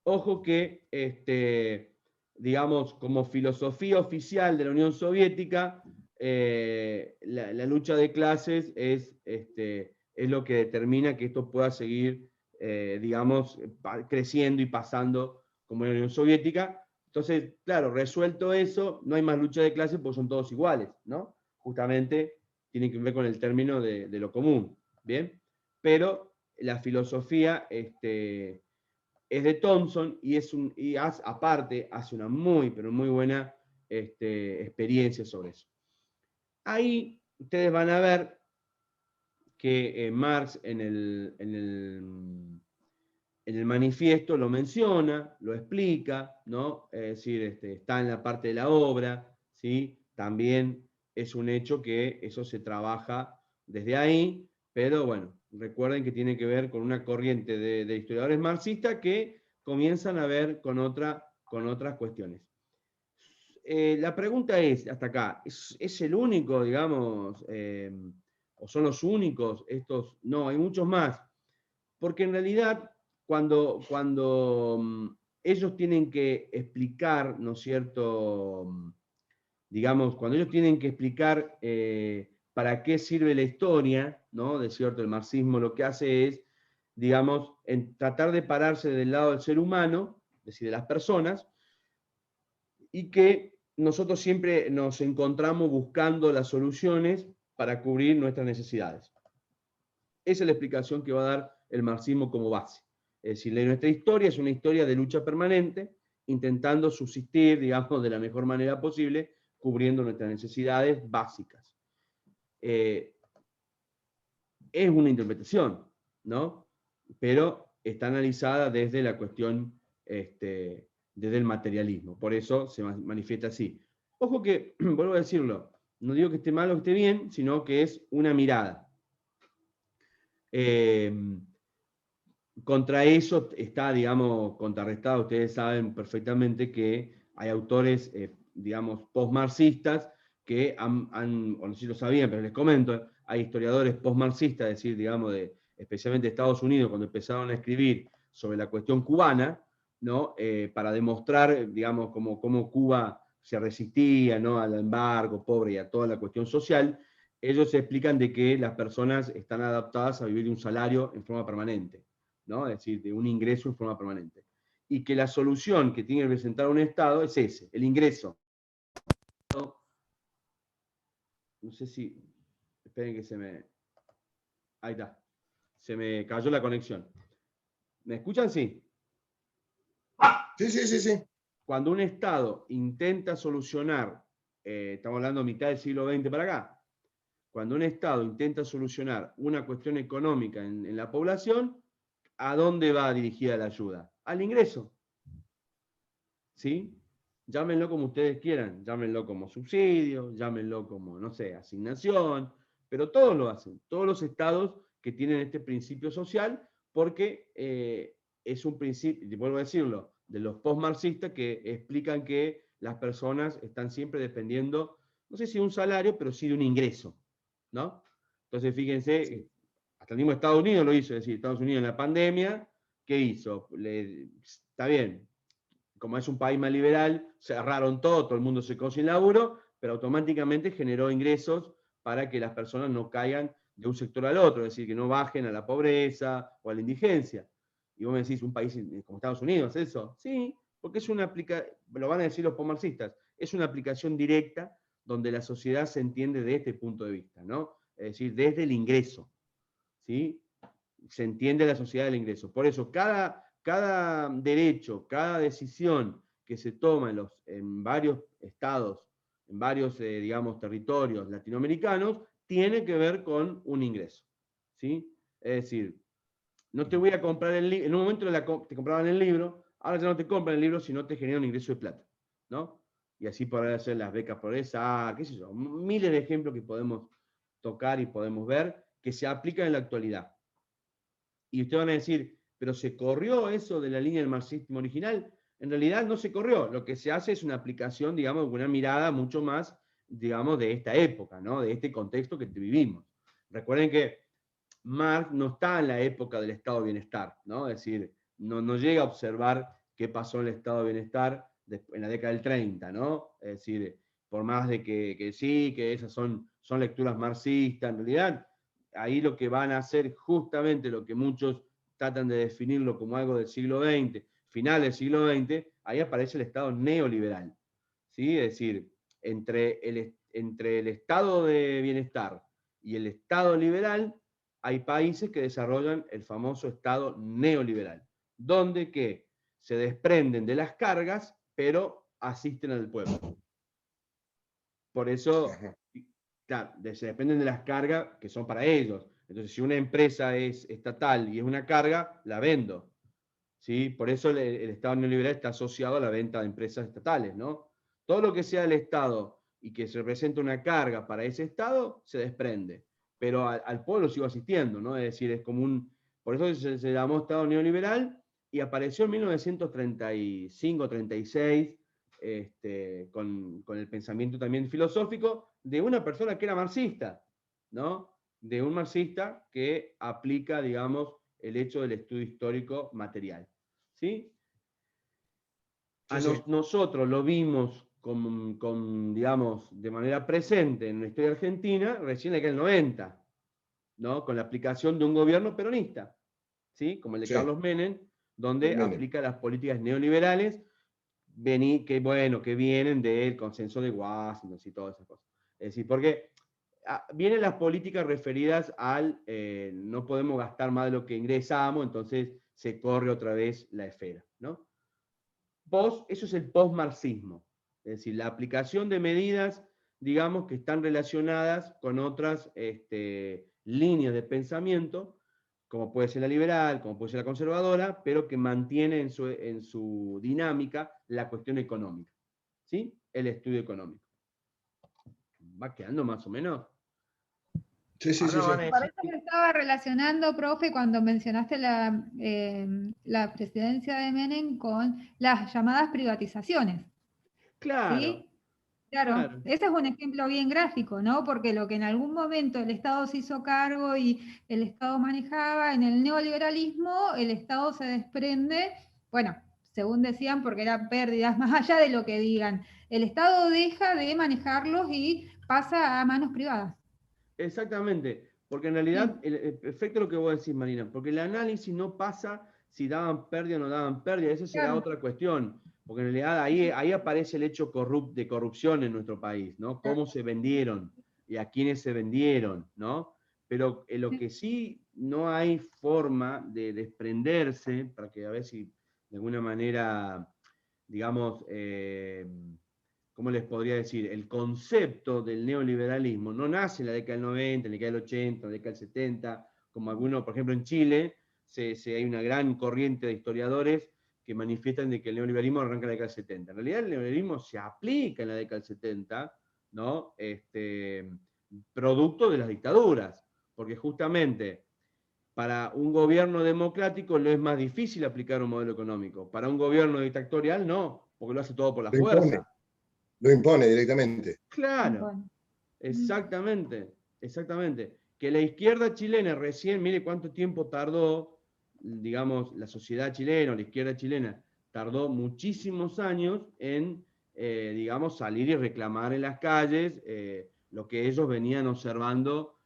S1: ojo que, digamos, como filosofía oficial de la Unión Soviética, la lucha de clases es lo que determina que esto pueda seguir, digamos, creciendo y pasando como en la Unión Soviética. Entonces, claro, resuelto eso, no hay más lucha de clases porque son todos iguales, ¿no? Justamente tiene que ver con el término de lo común, ¿bien? Pero la filosofía es de Thompson y aparte hace una muy, pero muy buena experiencia sobre eso. Ahí ustedes van a ver que Marx en el manifiesto lo menciona, lo explica, ¿no? Es decir, está en la parte de la obra, ¿sí? También es un hecho que eso se trabaja desde ahí, pero bueno, recuerden que tiene que ver con una corriente de historiadores marxistas que comienzan a ver con otras cuestiones. La pregunta es, hasta acá, ¿es el único, digamos, o son los únicos estos? No, hay muchos más, porque en realidad cuando ellos tienen que explicar, ¿no es cierto? Digamos, cuando ellos tienen que explicar para qué sirve la historia, ¿no? De cierto, el marxismo lo que hace es, digamos, tratar de pararse del lado del ser humano, es decir, de las personas, y que nosotros siempre nos encontramos buscando las soluciones para cubrir nuestras necesidades. Esa es la explicación que va a dar el marxismo como base. Es decir, nuestra historia es una historia de lucha permanente, intentando subsistir, digamos, de la mejor manera posible, cubriendo nuestras necesidades básicas. Es una interpretación, ¿no? Pero está analizada desde la cuestión, desde el materialismo. Por eso se manifiesta así. Ojo que, vuelvo a decirlo, no digo que esté mal o que esté bien, sino que es una mirada. Contra eso está, digamos, contrarrestado. Ustedes saben perfectamente que hay autores, digamos, postmarxistas que o no sé si lo sabían, pero les comento, hay historiadores postmarxistas, es decir, digamos, especialmente de Estados Unidos, cuando empezaron a escribir sobre la cuestión cubana, ¿no? Para demostrar, digamos, cómo Cuba se resistía, ¿no? Al embargo pobre y a toda la cuestión social. Ellos explican de que las personas están adaptadas a vivir de un salario en forma permanente, ¿no? Es decir, de un ingreso en forma permanente. Y que la solución que tiene que presentar un Estado es ese, el ingreso. No sé si... Esperen que se me... Ahí está. Se me cayó la conexión. ¿Me escuchan? Sí.
S2: Sí.
S1: Cuando un Estado intenta solucionar, estamos hablando mitad del siglo XX para acá, cuando un Estado intenta solucionar una cuestión económica en la población, ¿a dónde va dirigida la ayuda? Al ingreso. ¿Sí? Llámenlo como ustedes quieran, llámenlo como subsidio, llámenlo como, no sé, asignación, pero todos lo hacen, todos los estados que tienen este principio social, porque es un principio, y vuelvo a decirlo, de los postmarxistas que explican que las personas están siempre dependiendo, no sé si de un salario, pero sí de un ingreso, ¿no? Entonces, fíjense, hasta el mismo Estados Unidos lo hizo, es decir, Estados Unidos en la pandemia, ¿qué hizo? Está bien, como es un país más liberal, cerraron todo el mundo se quedó sin laburo, pero automáticamente generó ingresos para que las personas no caigan de un sector al otro, es decir, que no bajen a la pobreza o a la indigencia. Y vos me decís, un país como Estados Unidos, ¿eso? Sí, porque es una aplicación, lo van a decir los postmarxistas, es una aplicación directa donde la sociedad se entiende de este punto de vista, ¿no? Es decir, desde el ingreso, ¿sí? Se entiende la sociedad del ingreso. Por eso, cada derecho, cada decisión que se toma en varios estados, en varios, digamos, territorios latinoamericanos, tiene que ver con un ingreso, ¿sí? Es decir, no te voy a comprar el libro, en un momento te compraban el libro, ahora ya no te compran el libro si no te genera un ingreso de plata, ¿no? Y así podrán hacer las becas progresar, qué sé yo, miles de ejemplos que podemos tocar y podemos ver que se aplican en la actualidad. Y ustedes van a decir, pero ¿se corrió eso de la línea del marxismo original? En realidad no se corrió, lo que se hace es una aplicación, digamos, con una mirada mucho más, digamos, de esta época, ¿no? De este contexto que vivimos. Recuerden que Marx no está en la época del estado de bienestar, ¿no? Es decir, no llega a observar qué pasó en el estado de bienestar en la década del 30, ¿no? Es decir, por más de que sí, que esas son lecturas marxistas, en realidad ahí lo que van a hacer justamente lo que muchos tratan de definirlo como algo del siglo XX, final del siglo XX, ahí aparece el Estado neoliberal, ¿sí? Es decir, entre el estado de bienestar y el Estado liberal, hay países que desarrollan el famoso Estado neoliberal, donde que se desprenden de las cargas, pero asisten al pueblo. Por eso, claro, se dependen de las cargas que son para ellos. Entonces, si una empresa es estatal y es una carga, la vendo, ¿sí? Por eso el Estado neoliberal está asociado a la venta de empresas estatales, ¿no? Todo lo que sea el Estado y que se representa una carga para ese Estado, se desprende. Pero al pueblo sigo asistiendo, ¿no? Es decir, es como un... Por eso se llamó Estado neoliberal y apareció en 1935-36, con el pensamiento también filosófico de una persona que era marxista, ¿no? De un marxista que aplica, digamos, el hecho del estudio histórico material, ¿sí? Nosotros lo vimos digamos, de manera presente en la historia argentina recién en el 90, ¿no? Con la aplicación de un gobierno peronista, ¿sí? Como el de Carlos Menem, donde aplica las políticas neoliberales, que vienen del consenso de Washington y todas esas cosas. Es decir, porque vienen las políticas referidas al no podemos gastar más de lo que ingresamos, entonces se corre otra vez la esfera, ¿no? Eso es el post-marxismo, es decir, la aplicación de medidas, digamos, que están relacionadas con otras líneas de pensamiento, como puede ser la liberal, como puede ser la conservadora, pero que mantiene en su dinámica la cuestión económica, ¿sí? El estudio económico. ¿Va quedando más o menos?
S2: Sí, sí, sí,
S1: Ahora
S2: sí.
S1: van a
S3: Por
S1: decir,
S3: eso me estaba relacionando, profe, cuando mencionaste la presidencia de Menem con las llamadas privatizaciones,
S1: claro,
S3: ¿sí? Claro,
S1: claro.
S3: ese es un ejemplo bien gráfico, ¿no? Porque lo que en algún momento el Estado se hizo cargo y el Estado manejaba, en el neoliberalismo el Estado se desprende, bueno, según decían, porque eran pérdidas, más allá de lo que digan, el Estado deja de manejarlos y pasa a manos privadas.
S1: Exactamente, porque en realidad,
S3: Sí,
S1: perfecto lo que vos decís, Marina, porque el análisis no pasa si daban pérdida o no daban pérdida, esa será
S3: claro.
S1: otra cuestión, porque en realidad ahí aparece el hecho de corrupción en nuestro país, ¿no? Cómo se vendieron y a quiénes se vendieron, ¿no? Pero lo que sí no hay forma de desprenderse, para que a ver si de alguna manera, digamos, ¿cómo les podría decir? El concepto del neoliberalismo no nace en la década del 90, en la década del 80, en la década del 70, como algunos, por ejemplo, en Chile, hay una gran corriente de historiadores que manifiestan de que el neoliberalismo arranca en la década del 70. En realidad el neoliberalismo se aplica en la década del 70, ¿no? Producto de las dictaduras, porque justamente para un gobierno democrático no es más difícil aplicar un modelo económico. Para un gobierno dictatorial no, porque lo hace todo por la fuerza.
S2: Lo impone directamente.
S1: Claro,
S3: Bueno.
S1: exactamente, exactamente. Que la izquierda chilena recién, mire cuánto tiempo tardó, digamos, la sociedad chilena o la izquierda chilena, tardó muchísimos años en, digamos, salir y reclamar en las calles lo que ellos venían observando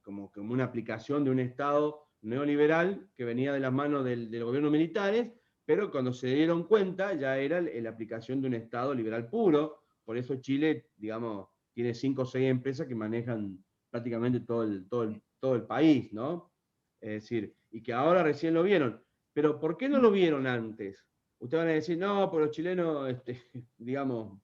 S1: como una aplicación de un Estado neoliberal que venía de las manos del gobierno militares, pero cuando se dieron cuenta ya era la aplicación de un Estado liberal puro. Por eso Chile, digamos, tiene 5 o 6 empresas que manejan prácticamente todo el país, ¿no? Es decir, y que ahora recién lo vieron. Pero ¿por qué no lo vieron antes? Ustedes van a decir, no, pero los chilenos, digamos,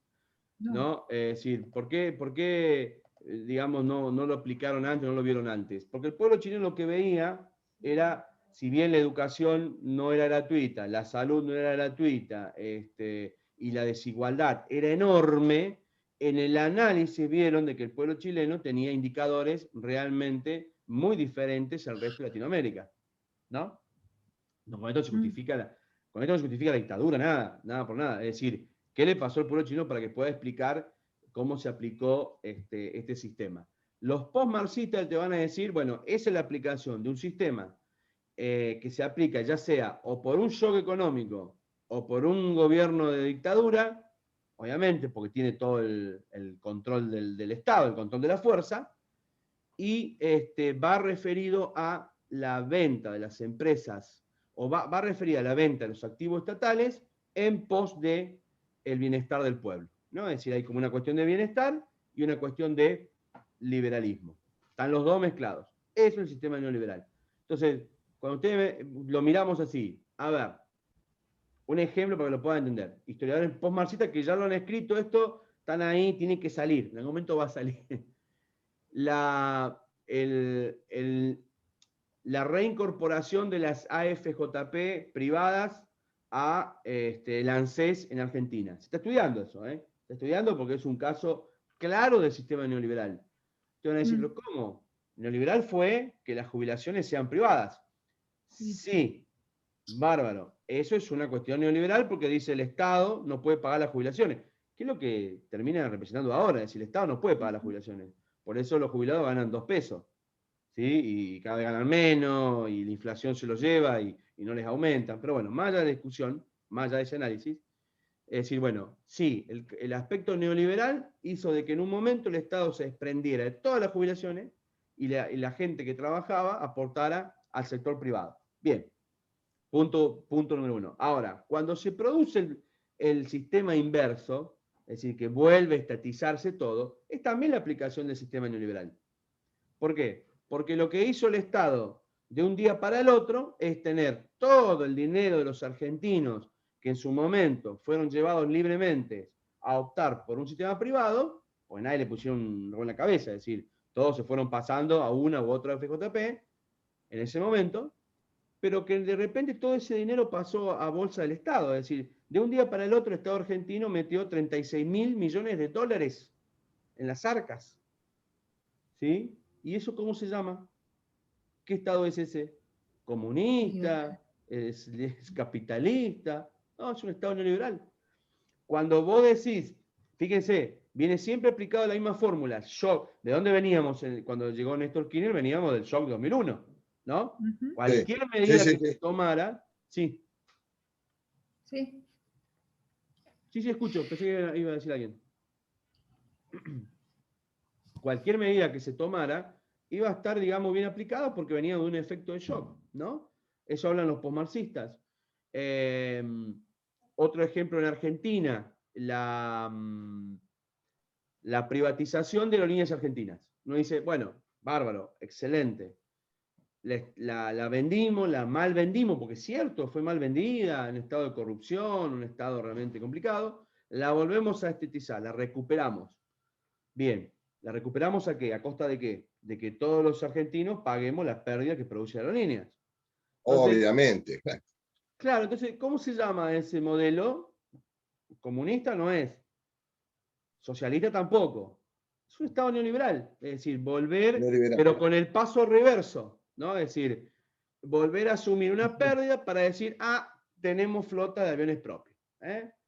S3: No.
S1: ¿no? Es decir, ¿por qué digamos, no lo aplicaron antes, no lo vieron antes? Porque el pueblo chileno lo que veía era, si bien la educación no era gratuita, la salud no era gratuita, y la desigualdad era enorme, en el análisis vieron de que el pueblo chileno tenía indicadores realmente muy diferentes al resto de Latinoamérica, ¿no? No, con esto se justifica con esto no se justifica la dictadura, nada por nada. Es decir, ¿qué le pasó al pueblo chileno para que pueda explicar cómo se aplicó este sistema? Los post-marxistas te van a decir, bueno, esa es la aplicación de un sistema que se aplica ya sea o por un shock económico o por un gobierno de dictadura, obviamente porque tiene todo el control del Estado, el control de la fuerza, y va referido a la venta de las empresas, o va referido a la venta de los activos estatales en pos de el bienestar del pueblo, ¿no? Es decir, hay como una cuestión de bienestar y una cuestión de liberalismo. Están los dos mezclados. Eso es el sistema neoliberal. Entonces, cuando ustedes lo miramos así, a ver, un ejemplo para que lo puedan entender. Historiadores post-marxistas que ya lo han escrito esto, están ahí, tienen que salir. En algún momento va a salir. La, la reincorporación de las AFJP privadas a el ANSES en Argentina. Se está estudiando eso, ¿eh? Se está estudiando porque es un caso claro del sistema neoliberal. Te van a decir, ¿pero cómo? Neoliberal fue que las jubilaciones sean privadas. Sí, bárbaro. Eso es una cuestión neoliberal porque dice el Estado no puede pagar las jubilaciones. ¿Qué es lo que termina representando ahora? Es decir, el Estado no puede pagar las jubilaciones. Por eso los jubilados ganan 2 pesos. ¿Sí? Y cada vez ganan menos, y la inflación se los lleva y no les aumentan. Pero bueno, más allá de la discusión, más allá de ese análisis, es decir, bueno, sí, el aspecto neoliberal hizo de que en un momento el Estado se desprendiera de todas las jubilaciones y la gente que trabajaba aportara al sector privado. Bien, punto número 1. Ahora, cuando se produce el sistema inverso, es decir, que vuelve a estatizarse todo, es también la aplicación del sistema neoliberal. ¿Por qué? Porque lo que hizo el Estado de un día para el otro es tener todo el dinero de los argentinos que en su momento fueron llevados libremente a optar por un sistema privado, pues nadie le pusieron un robo en la cabeza, es decir, todos se fueron pasando a una u otra FJP en ese momento, pero que de repente todo ese dinero pasó a bolsa del Estado, es decir, de un día para el otro el Estado argentino metió 36.000 millones de dólares en las arcas. ¿Sí? ¿Y eso cómo se llama? ¿Qué Estado es ese? ¿Comunista? ¿Es capitalista? No, es un Estado neoliberal. Cuando vos decís, fíjense, viene siempre aplicado la misma fórmula, shock. ¿De dónde veníamos cuando llegó Néstor Kirchner? Veníamos del shock 2001, ¿no?
S3: Ujú.
S1: Cualquier medida
S2: Sí,
S1: que se tomara, sí.
S3: Sí.
S1: Sí, escucho, pensé que iba a decir alguien. Cualquier medida que se tomara iba a estar, digamos, bien aplicada porque venía de un efecto de shock, ¿no? Eso hablan los posmarxistas. Otro ejemplo en Argentina, la privatización de aerolíneas argentinas. Uno dice, bueno, bárbaro, excelente. La vendimos, la mal vendimos, porque es cierto, fue mal vendida, en estado de corrupción, un estado realmente complicado. La volvemos a estetizar, la recuperamos. Bien, ¿la recuperamos a qué? ¿A costa de qué? De que todos los argentinos paguemos las pérdidas que produce aerolíneas. Entonces,
S2: Obviamente.
S1: claro, entonces, ¿cómo se llama ese modelo? Comunista no es. Socialista tampoco. Es un Estado neoliberal. Es decir, volver,
S2: Neoliberal.
S1: pero con el paso reverso, ¿no? Es decir, volver a asumir una pérdida para decir, ah, tenemos flota de aviones propios.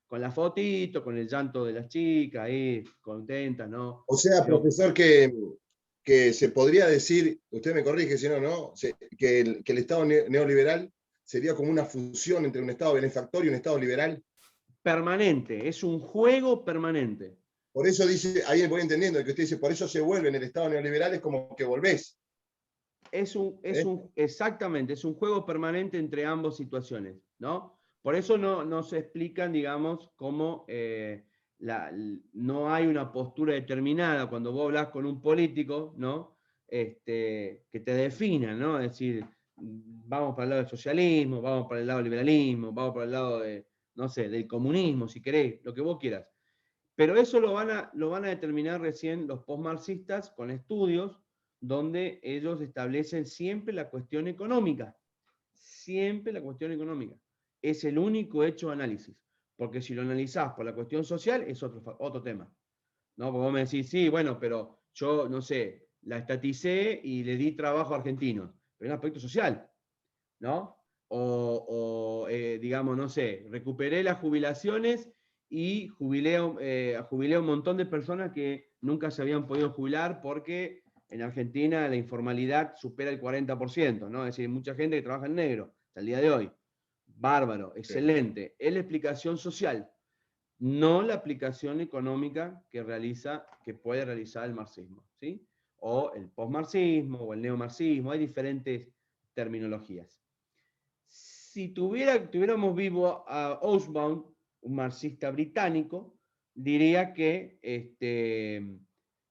S1: Con la fotito, con el llanto de las chicas ahí, contentas, ¿no?
S2: O sea,
S1: Pero,
S2: profesor, que se podría decir, usted me corrige si no, ¿no? Que el Estado neoliberal sería como una fusión entre un Estado benefactor y un Estado liberal.
S1: permanente, es un juego permanente.
S2: Por eso dice, ahí voy entendiendo que usted dice, por eso se vuelve en el Estado neoliberal, es como que volvés.
S1: Exactamente, es un juego permanente entre ambas situaciones, ¿no? Por eso no se explican, digamos, cómo no hay una postura determinada cuando vos hablas con un político, ¿no? Que te defina, ¿no? Es decir, vamos para el lado del socialismo, vamos para el lado del liberalismo, vamos para el lado de, no sé, del comunismo, si querés, lo que vos quieras. Pero eso lo van a determinar recién los postmarxistas con estudios donde ellos establecen siempre la cuestión económica. Siempre la cuestión económica. Es el único hecho de análisis. Porque si lo analizás por la cuestión social, es otro tema. ¿No? Porque vos me decís, sí, bueno, pero yo, no sé, la estaticé y le di trabajo a argentinos. Pero es un aspecto social, ¿no? Digamos, no sé, recuperé las jubilaciones y jubilé a un montón de personas que nunca se habían podido jubilar porque en Argentina la informalidad supera el 40%, ¿no? Es decir, hay mucha gente que trabaja en negro hasta el día de hoy. Bárbaro, excelente. Es la explicación social, no la aplicación económica que puede realizar el marxismo, ¿sí? O el postmarxismo o el neomarxismo, hay diferentes terminologías. Si tuviéramos vivo a Hobsbawm, un marxista británico, diría que,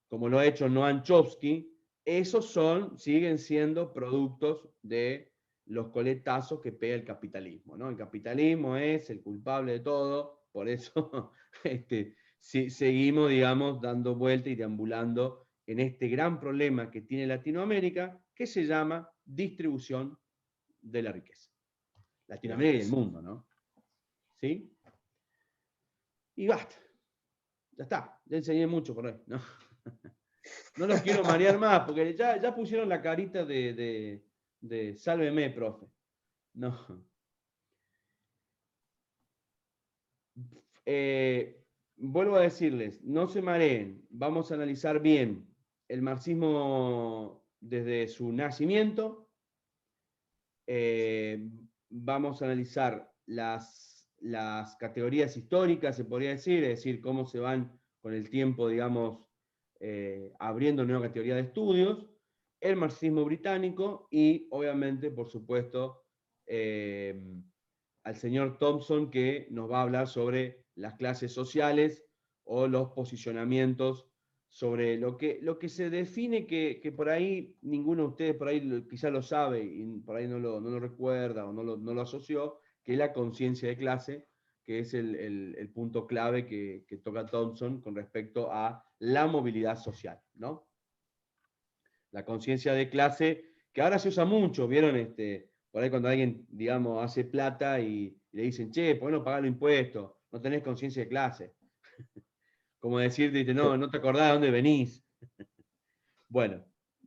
S1: como lo ha hecho Noam Chomsky, esos siguen siendo productos de los coletazos que pega el capitalismo, ¿no? El capitalismo es el culpable de todo, por eso seguimos, digamos, dando vuelta y deambulando en este gran problema que tiene Latinoamérica, que se llama distribución de la riqueza. Latinoamérica y el mundo, ¿no? ¿Sí? Y basta. Ya está. Ya enseñé mucho por hoy, ¿no? No los quiero marear más, porque ya pusieron la carita de sálveme, profe. No. Vuelvo a decirles, no se mareen, vamos a analizar bien el marxismo desde su nacimiento, vamos a analizar las categorías históricas, se podría decir, es decir, cómo se van con el tiempo, digamos, abriendo nueva categoría de estudios, el marxismo británico y, obviamente, por supuesto, al señor Thompson, que nos va a hablar sobre las clases sociales o los posicionamientos sobre lo que se define, que por ahí ninguno de ustedes por ahí quizá lo sabe y por ahí no lo recuerda o no lo asoció, que es la conciencia de clase, que es el punto clave que toca Thompson con respecto a la movilidad social, ¿no? La conciencia de clase, que ahora se usa mucho, ¿vieron? Por ahí cuando alguien, digamos, hace plata y le dicen, che, ¿por qué no pagás los impuestos? No tenés conciencia de clase. Como decirte, no te acordás de dónde venís. Bueno,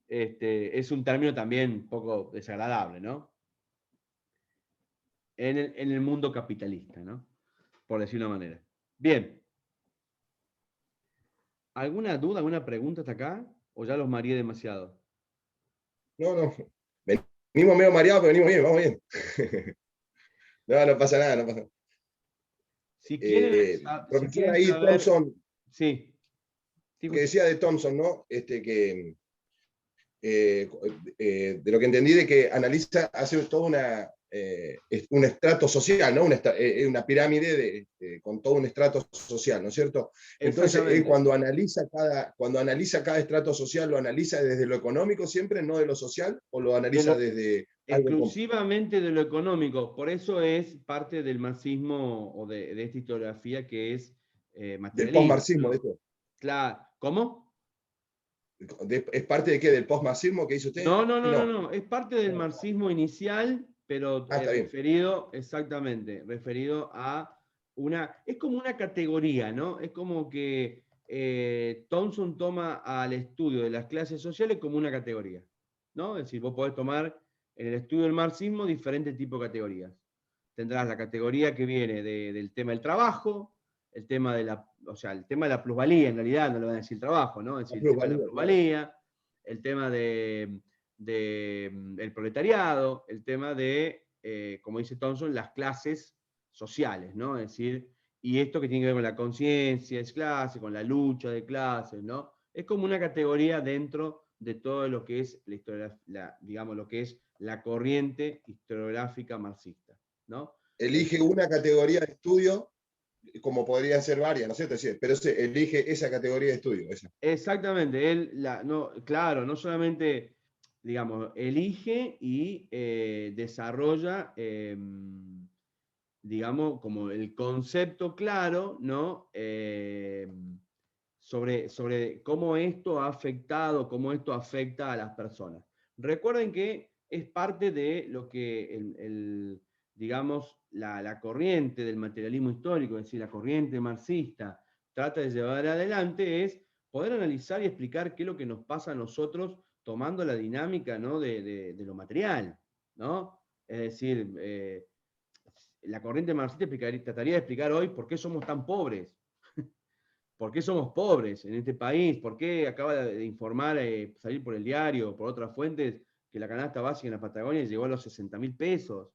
S1: es un término también un poco desagradable, ¿no? En el mundo capitalista, ¿no? Por decir una manera. Bien. ¿Alguna duda, alguna pregunta hasta acá? ¿O ya los mareé demasiado?
S2: No. Venimos medio mareados, pero venimos bien, vamos bien. No pasa nada, no pasa nada.
S1: Si quieren,
S2: Profesor, ahí
S1: saber...
S2: Thompson,
S1: Sí.
S2: que decía de Thompson, ¿no? Que de lo que entendí de que analiza, hace toda un estrato social, ¿no? Una pirámide con todo un estrato social, ¿no es cierto? Entonces, él cuando analiza cada estrato social, ¿lo analiza desde lo económico siempre, no de lo social, o lo analiza desde algo
S1: exclusivamente de lo económico? Por eso es parte del marxismo o de esta historiografía que es materialista.
S2: Del postmarxismo, ¿no? De esto.
S1: Claro. ¿Cómo?
S2: ¿Es parte de qué? ¿Del postmarxismo que hizo usted?
S1: No. Es parte del marxismo inicial, pero referido a es como una categoría, ¿no? Es como que Thompson toma al estudio de las clases sociales como una categoría, ¿no? Es decir, vos podés tomar en el estudio del marxismo diferentes tipos de categorías. Tendrás la categoría que viene del tema del trabajo, el tema de la plusvalía, en realidad, no le van a decir trabajo, ¿no? Es decir, el tema de la plusvalía, el tema del proletariado, el tema de, como dice Thompson, las clases sociales, ¿no? Es decir, y esto que tiene que ver con la conciencia de clase, con la lucha de clases, ¿no? Es como una categoría dentro de todo lo que es la historia, digamos, lo que es la corriente historiográfica marxista, ¿no?
S2: Elige una categoría de estudio, como podrían ser varias, ¿no es cierto? Pero se elige esa categoría de estudio. Esa.
S1: Exactamente, no solamente, digamos, elige y desarrolla, digamos, como el concepto claro, ¿no? Sobre cómo esto ha afectado, cómo esto afecta a las personas. Recuerden que es parte de lo que digamos, la corriente del materialismo histórico, es decir, la corriente marxista, trata de llevar adelante, es poder analizar y explicar qué es lo que nos pasa a nosotros tomando la dinámica, ¿no? de lo material, ¿no? Es decir, la corriente marxista trataría de explicar hoy por qué somos tan pobres. ¿Por qué somos pobres en este país? ¿Por qué acaba de informar, salir por el diario, por otras fuentes, que la canasta básica en la Patagonia llegó a los 60.000 pesos?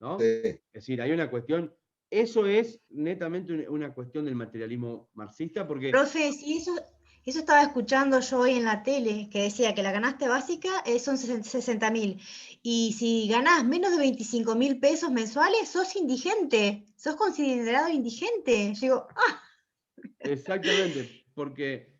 S1: ¿No?
S2: Sí.
S1: Es decir, hay una cuestión, eso es netamente una cuestión del materialismo marxista, porque...
S4: Profe, sí, eso estaba escuchando yo hoy en la tele, que decía que la canasta básica son 60.000. Y si ganás menos de 25.000 pesos mensuales, sos indigente, sos considerado indigente. Yo digo, ¡ah!
S1: Exactamente, porque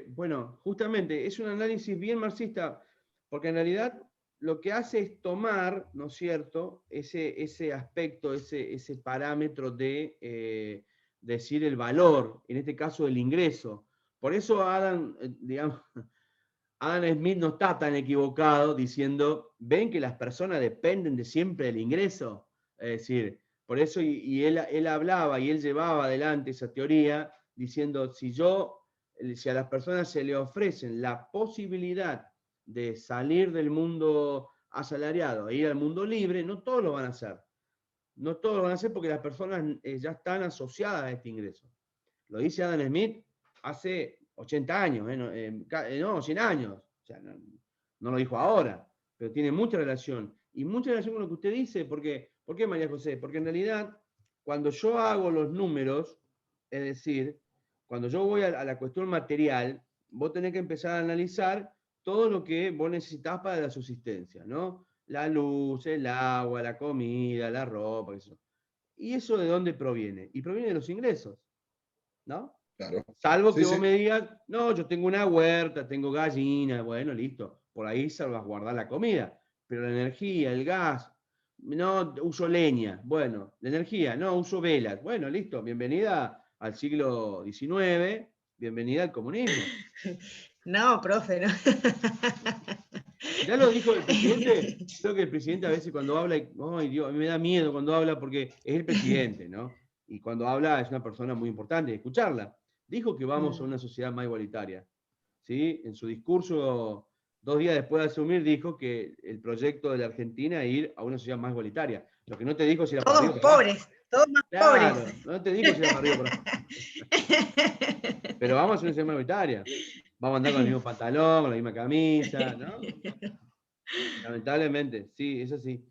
S1: bueno, justamente es un análisis bien marxista, porque en realidad lo que hace es tomar, ¿no es cierto?, ese aspecto, ese parámetro de decir el valor, en este caso el ingreso. Por eso Adam Smith no está tan equivocado diciendo, ven que las personas dependen de siempre del ingreso. Es decir, por eso él hablaba y él llevaba adelante esa teoría diciendo, si a las personas se le ofrecen la posibilidad de salir del mundo asalariado e ir al mundo libre, no todos lo van a hacer. No todos lo van a hacer porque las personas ya están asociadas a este ingreso. Lo dice Adam Smith hace 80 años, no, 100 años. O sea, no lo dijo ahora, pero tiene mucha relación. Y mucha relación con lo que usted dice. ¿Por qué, María José? Porque en realidad, cuando yo hago los números, es decir, cuando yo voy a la cuestión material, vos tenés que empezar a analizar todo lo que vos necesitás para la subsistencia, ¿no? La luz, el agua, la comida, la ropa, eso. ¿Y eso de dónde proviene? Y proviene de los ingresos, ¿no?
S2: Claro.
S1: Salvo
S2: Sí,
S1: que
S2: sí.
S1: vos me digas, no, yo tengo una huerta, tengo gallinas, bueno, listo. Por ahí salvaguardar la comida. Pero la energía, el gas, no, uso leña. Bueno, la energía, no, uso velas. Bueno, listo. Bienvenida al siglo XIX, bienvenida al comunismo.
S4: No, profe, no.
S1: Ya lo dijo el presidente, creo que el presidente a veces cuando habla, ay Dios, a mí me da miedo cuando habla porque es el presidente, ¿no? Y cuando habla es una persona muy importante, escucharla. Dijo que vamos a una sociedad más igualitaria, ¿sí? En su discurso, 2 días después de asumir, dijo que el proyecto de la Argentina es ir a una sociedad más igualitaria. Lo que no te dijo si era para arriba o
S4: Todos
S1: para abajo.
S4: pobres, todos más
S1: Claro,
S4: pobres.
S1: no te dijo si era para arriba o para abajo. Pero vamos a una sociedad más igualitaria. Vamos a andar con el mismo pantalón, con la misma camisa, ¿no? Lamentablemente, sí, es así.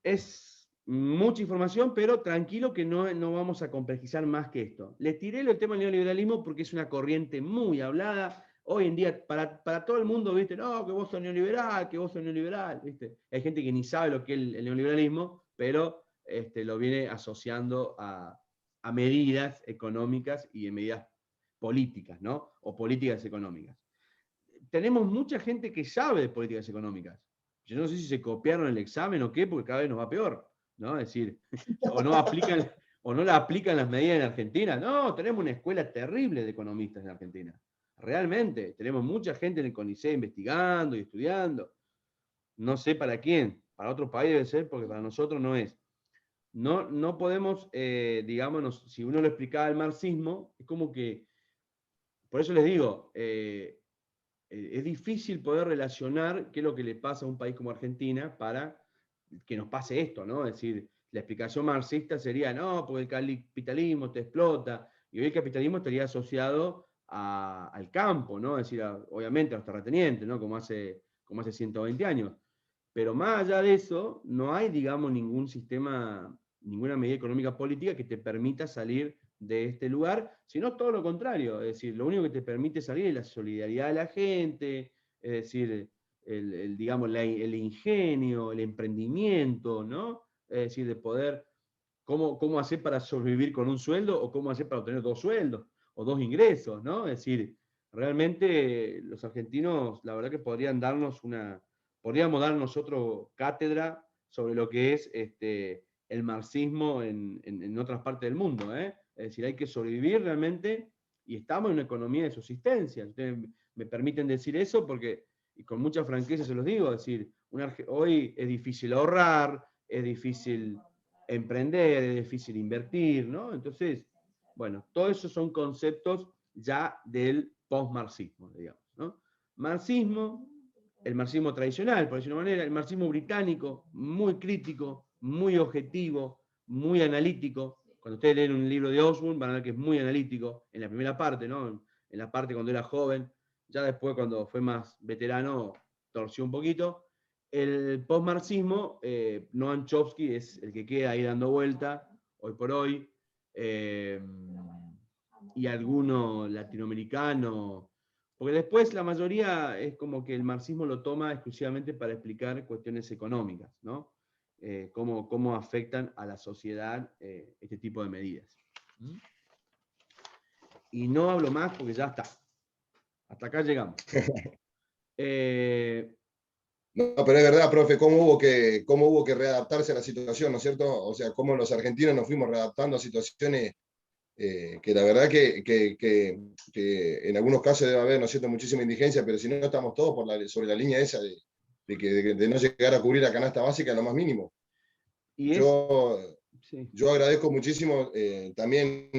S1: Es mucha información, pero tranquilo que no vamos a complejizar más que esto. Les tiré el tema del neoliberalismo porque es una corriente muy hablada. Hoy en día, para todo el mundo, ¿viste? No, que vos sos neoliberal, que vos sos neoliberal, ¿viste? Hay gente que ni sabe lo que es el neoliberalismo, pero lo viene asociando a medidas económicas y en medidas políticas, ¿no? O políticas económicas. Tenemos mucha gente que sabe de políticas económicas. Yo no sé si se copiaron el examen o qué, porque cada vez nos va peor, ¿no? Es decir, o no la aplican las medidas en Argentina. No, tenemos una escuela terrible de economistas en Argentina. Realmente, tenemos mucha gente en el CONICET investigando y estudiando. No sé para quién, para otro país debe ser, porque para nosotros no es. No podemos, digamos, si uno lo explicaba el marxismo, es como que, por eso les digo, es difícil poder relacionar qué es lo que le pasa a un país como Argentina para que nos pase esto, ¿no? Es decir, la explicación marxista sería, no, porque el capitalismo te explota, y hoy el capitalismo estaría asociado al campo, ¿no? Es decir, obviamente a los terratenientes, ¿no? Como hace 120 años. Pero más allá de eso, no hay, digamos, ningún sistema, ninguna medida económica política que te permita salir de este lugar, sino todo lo contrario. Es decir, lo único que te permite salir es la solidaridad de la gente, es decir, digamos, el ingenio, el emprendimiento, ¿no? Es decir, de poder, cómo hacer para sobrevivir con un sueldo o cómo hacer para obtener 2 sueldos o 2 ingresos, ¿no? Es decir, realmente los argentinos, la verdad que podríamos dar nosotros cátedra sobre lo que es el marxismo en otras partes del mundo, ¿eh? Es decir, hay que sobrevivir realmente y estamos en una economía de subsistencia. Ustedes me permiten decir eso porque, y con mucha franqueza se los digo, es decir, hoy es difícil ahorrar, es difícil emprender, es difícil invertir, ¿no? Entonces, bueno, todos esos son conceptos ya del post-marxismo, digamos, ¿no? Marxismo, el marxismo tradicional, por decirlo de una manera, el marxismo británico, muy crítico, muy objetivo, muy analítico. Cuando ustedes leen un libro de Osborne, van a ver que es muy analítico, en la primera parte, ¿no? En la parte cuando era joven, ya después cuando fue más veterano, torció un poquito. El postmarxismo, Noam Chomsky es el que queda ahí dando vuelta, hoy por hoy, y alguno latinoamericano, porque después la mayoría es como que el marxismo lo toma exclusivamente para explicar cuestiones económicas, ¿no? Cómo afectan a la sociedad este tipo de medidas. Y no hablo más porque ya está. Hasta acá llegamos.
S2: No, pero es verdad, profe, cómo hubo que readaptarse a la situación, ¿no es cierto? O sea, cómo los argentinos nos fuimos readaptando a situaciones que la verdad que en algunos casos debe haber, ¿no es cierto?, muchísima indigencia, pero si no estamos todos sobre la línea esa de no llegar a cubrir la canasta básica, lo más mínimo. Yo agradezco muchísimo también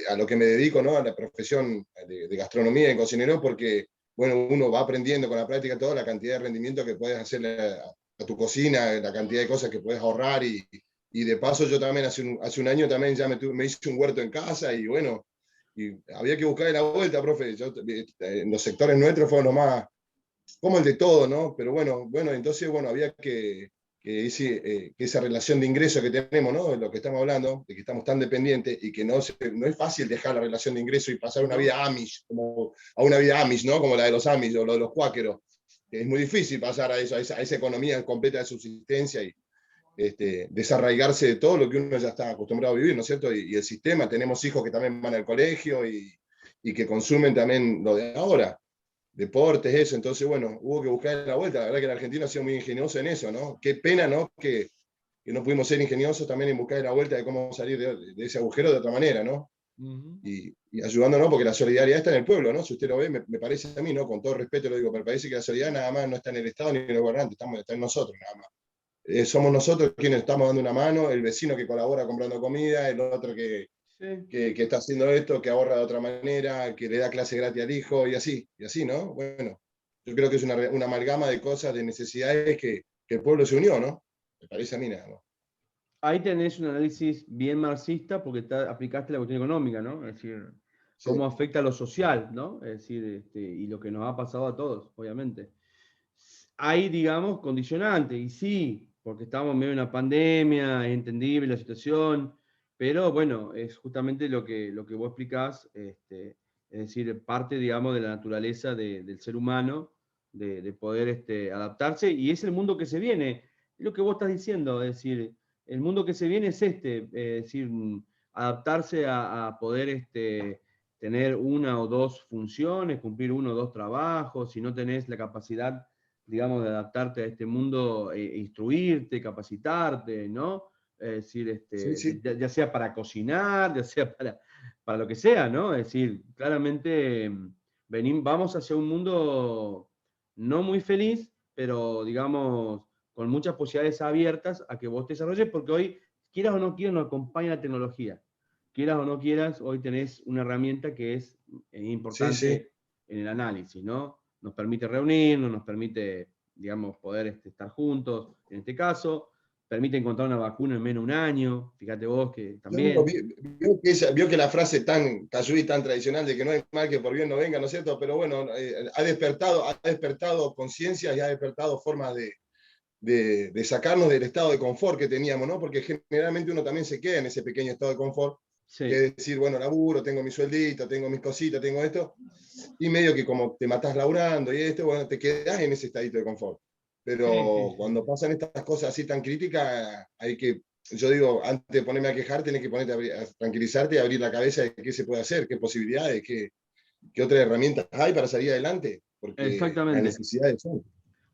S2: a lo que me dedico, ¿no? A la profesión de gastronomía y cocinero, porque bueno, uno va aprendiendo con la práctica toda la cantidad de rendimiento que puedes hacer a tu cocina, la cantidad de cosas que puedes ahorrar y de paso yo también hace un año también ya me hice un huerto en casa y bueno, y había que buscar la vuelta, profe. Los sectores nuestros fueron los más, como el de todo, ¿no? Pero bueno, entonces bueno, había que esa relación de ingreso que tenemos, ¿no? De lo que estamos hablando, de que estamos tan dependientes y que no es fácil dejar la relación de ingreso y pasar una vida Amish, como a una vida Amish, ¿no? Como la de los Amish o lo de los cuáqueros. es muy difícil pasar a eso, a esa economía completa de subsistencia y desarraigarse de todo lo que uno ya está acostumbrado a vivir, ¿no es cierto? Y el sistema, tenemos hijos que también van al colegio y que consumen también lo de ahora, deportes, eso. Entonces, bueno, hubo que buscar la vuelta. La verdad que el argentino ha sido muy ingenioso en eso, ¿no? Qué pena, ¿no? Que no pudimos ser ingeniosos también en buscar la vuelta de cómo salir de ese agujero de otra manera, ¿no? Y ayudándonos, porque la solidaridad está en el pueblo, ¿no? Si usted lo ve, me parece a mí, ¿no? Con todo respeto lo digo, pero parece que la solidaridad nada más no está en el Estado ni en los gobernantes, está en nosotros nada más. Somos nosotros quienes estamos dando una mano, el vecino que colabora comprando comida, el otro que está haciendo esto, que ahorra de otra manera, que le da clase gratis al hijo, y así, ¿no? Bueno, yo creo que es una amalgama de cosas, de necesidades que el pueblo se unió, ¿no? Me parece a mí nada más.
S1: Ahí tenés un análisis bien marxista porque aplicaste la cuestión económica, ¿no? Es decir, cómo afecta a lo social, ¿no? Es decir, y lo que nos ha pasado a todos, obviamente. Hay, digamos, condicionantes, y sí, porque estamos en medio de una pandemia, es entendible la situación, pero bueno, es justamente lo que vos explicás, es decir, parte, digamos, de la naturaleza del ser humano, de poder adaptarse, y es el mundo que se viene, es lo que vos estás diciendo, es decir, el mundo que se viene es es decir, adaptarse a poder tener una o dos funciones, cumplir uno o dos trabajos, si no tenés la capacidad, digamos, de adaptarte a este mundo, instruirte, capacitarte, ¿no? Es decir, ya sea para cocinar, ya sea para lo que sea, ¿no? Es decir, claramente vamos hacia un mundo no muy feliz, pero digamos, con muchas posibilidades abiertas a que vos te desarrolles, porque hoy, quieras o no quieras, nos acompaña la tecnología. Quieras o no quieras, hoy tenés una herramienta que es importante en el análisis, ¿no? Nos permite reunirnos, nos permite, digamos, poder estar juntos, en este caso, permite encontrar una vacuna en menos de un año, fíjate vos que también...
S2: Vio que la frase tan casuí, tan tradicional de que no hay mal que por bien no venga, ¿no es cierto? Pero bueno, ha despertado conciencias y ha despertado formas de sacarnos del estado de confort que teníamos, ¿no? Porque generalmente uno también se queda en ese pequeño estado de confort, que es decir, bueno, laburo, tengo mi sueldito, tengo mis cositas, tengo esto, y medio que como te matás laburando y esto, bueno, te quedás en ese estadito de confort. Pero cuando pasan estas cosas así tan críticas, hay que, yo digo, antes de ponerme a quejar, tenés que ponerte a tranquilizarte y abrir la cabeza de qué se puede hacer, qué posibilidades, qué otras herramientas hay para salir adelante, porque las necesidades son.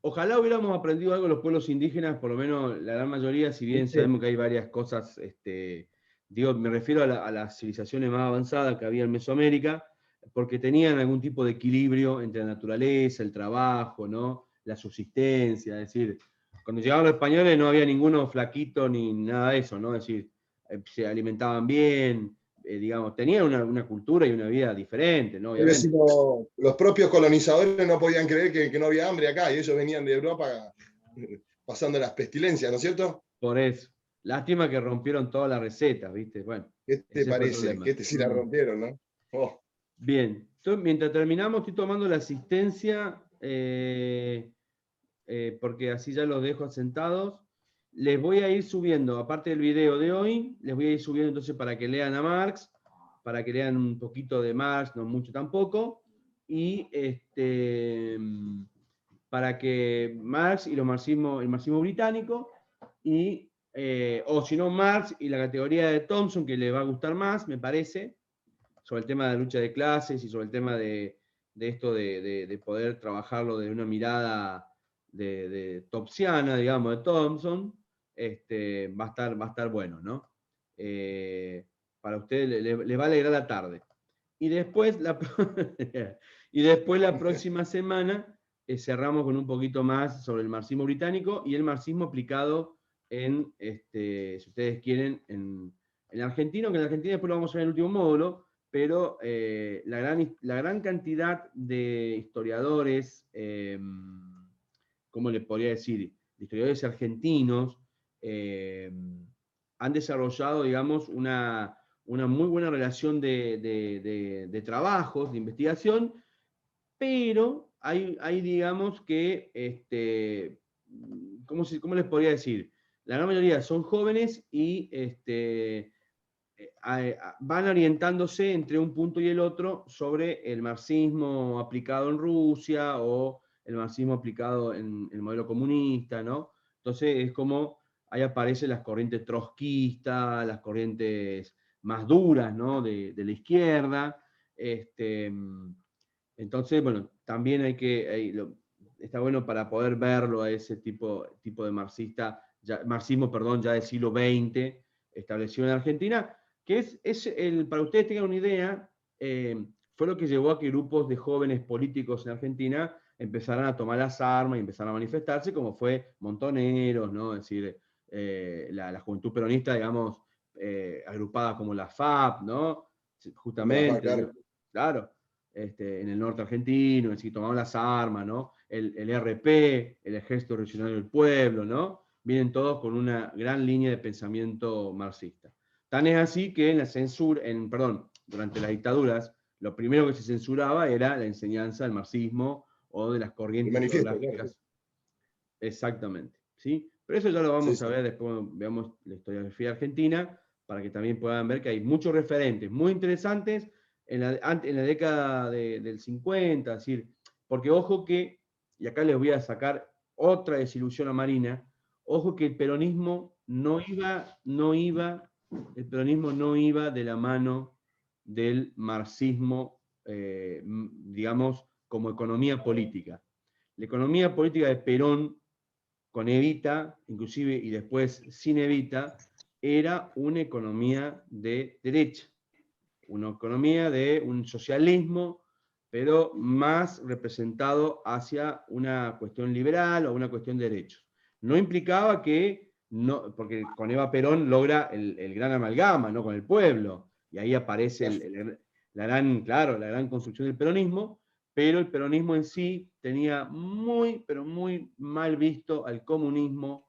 S1: Ojalá hubiéramos aprendido algo de los pueblos indígenas, por lo menos la gran mayoría, si bien sabemos que hay varias cosas, digo, me refiero a las civilizaciones más avanzadas que había en Mesoamérica, porque tenían algún tipo de equilibrio entre la naturaleza, el trabajo, ¿no? La subsistencia, es decir, cuando llegaban los españoles no había ninguno flaquito ni nada de eso, ¿no? Es decir, se alimentaban bien, digamos, tenían una cultura y una vida diferente, ¿no? Obviamente.
S2: Los propios colonizadores no podían creer que no había hambre acá, y ellos venían de Europa pasando las pestilencias, ¿no es cierto?
S1: Por eso. Lástima que rompieron todas las recetas, ¿viste? Bueno.
S2: ¿Qué te parece? Que sí la rompieron, ¿no? Oh.
S1: Bien. Entonces, mientras terminamos, estoy tomando la asistencia, porque así ya los dejo asentados. Les voy a ir subiendo, aparte del video de hoy, les voy a ir subiendo entonces para que lean a Marx, para que lean un poquito de Marx, no mucho tampoco, y para que Marx y el marxismo británico, y, o si no, Marx y la categoría de Thompson, que les va a gustar más, me parece, sobre el tema de la lucha de clases y sobre el tema de esto de poder trabajarlo de una mirada de Topsiana, digamos, de Thompson, va a estar bueno, ¿no? Para ustedes le va a alegrar la tarde. Y después la próxima semana cerramos con un poquito más sobre el marxismo británico y el marxismo aplicado en, si ustedes quieren, en argentino, que en Argentina después lo vamos a ver en el último módulo, pero la gran cantidad de historiadores, ¿cómo les podría decir? De historiadores argentinos, han desarrollado, digamos, una muy buena relación de trabajos, de investigación, pero hay digamos que, ¿cómo les podría decir? La gran mayoría son jóvenes y van orientándose entre un punto y el otro sobre el marxismo aplicado en Rusia o el marxismo aplicado en el modelo comunista, ¿no? Entonces es como, ahí aparecen las corrientes trotskistas, las corrientes más duras, ¿no? de la izquierda. Entonces, bueno, también está bueno para poder verlo a ese tipo de marxismo, ya del siglo XX, establecido en Argentina, que para ustedes tengan una idea, fue lo que llevó a que grupos de jóvenes políticos en Argentina empezaran a tomar las armas y empezaran a manifestarse, como fue Montoneros, ¿no? Es decir, la juventud peronista, digamos, agrupada como la FAP, ¿no? Justamente, claro, en el norte argentino, es decir, tomaban las armas, ¿no? El RP, el Ejército Revolucionario del Pueblo, ¿no? Vienen todos con una gran línea de pensamiento marxista. Tan es así que durante las dictaduras, lo primero que se censuraba era la enseñanza del marxismo o de las corrientes ideológicas. Exactamente, ¿sí? Pero eso ya lo vamos a ver después, veamos la historiografía argentina, para que también puedan ver que hay muchos referentes muy interesantes en la década del 50, es decir, porque ojo que, y acá les voy a sacar otra desilusión a Marina, ojo que el peronismo no iba de la mano del marxismo, digamos, como economía política. La economía política de Perón, con Evita, inclusive, y después sin Evita, era una economía de derecha, una economía de un socialismo, pero más representado hacia una cuestión liberal o una cuestión de derechos. No implicaba que, porque con Eva Perón logra el gran amalgama, ¿no? Con el pueblo, y ahí aparece la gran construcción del peronismo, pero el peronismo en sí tenía muy, pero muy mal visto al comunismo,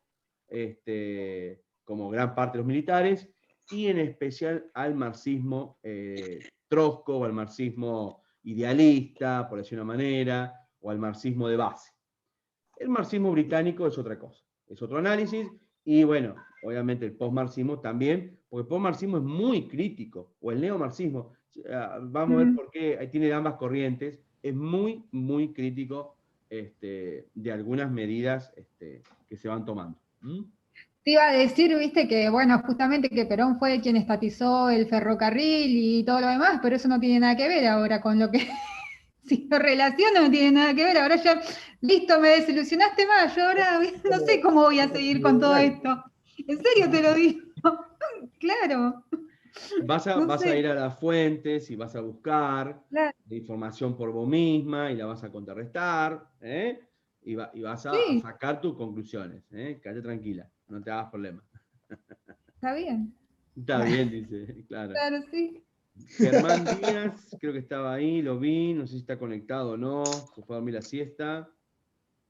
S1: como gran parte de los militares, y en especial al marxismo trotsko, o al marxismo idealista, por decir una manera, o al marxismo de base. El marxismo británico es otra cosa, es otro análisis, y bueno, obviamente el postmarxismo también, porque el postmarxismo es muy crítico, o el neomarxismo, vamos a ver por qué, ahí tiene ambas corrientes, es muy, muy crítico de algunas medidas que se van tomando.
S3: Te iba a decir, viste, que bueno, justamente que Perón fue quien estatizó el ferrocarril y todo lo demás, pero eso no tiene nada que ver ahora con lo que, si lo relaciono, no tiene nada que ver, ahora ya, listo, me desilusionaste más, yo ahora no sé cómo voy a seguir con todo esto. En serio te lo digo, claro.
S1: Vas a ir a las fuentes y vas a buscar la información por vos misma y la vas a contrarrestar, y vas a sacar tus conclusiones. Quédate tranquila, no te hagas problema.
S3: Está bien.
S1: Está bien, dice, claro.
S3: Claro, sí.
S1: Germán Díaz, creo que estaba ahí, lo vi, no sé si está conectado o no, se fue a dormir la siesta.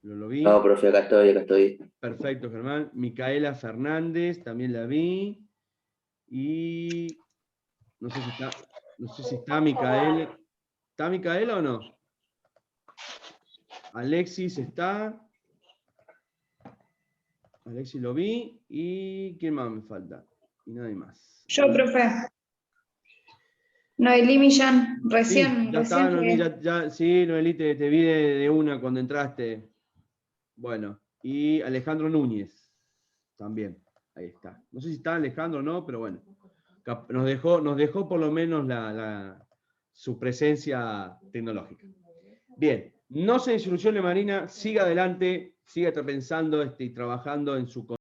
S1: Lo vi.
S6: No, profe, acá estoy.
S1: Perfecto, Germán. Micaela Fernández, también la vi. Y no sé si está Micaela. ¿Está Micaela o no? Alexis está. Alexis lo vi. ¿Y quién más me falta? Y nadie más.
S7: Yo, profe. Noelí Millán, recién.
S1: Sí, ya está, Noelí, sí, Noelí, te vi de una cuando entraste. Bueno, y Alejandro Núñez, también, ahí está. No sé si está Alejandro o no, pero bueno, nos dejó por lo menos su presencia tecnológica. Bien, no se desilusione Marina, siga adelante, siga pensando y trabajando en su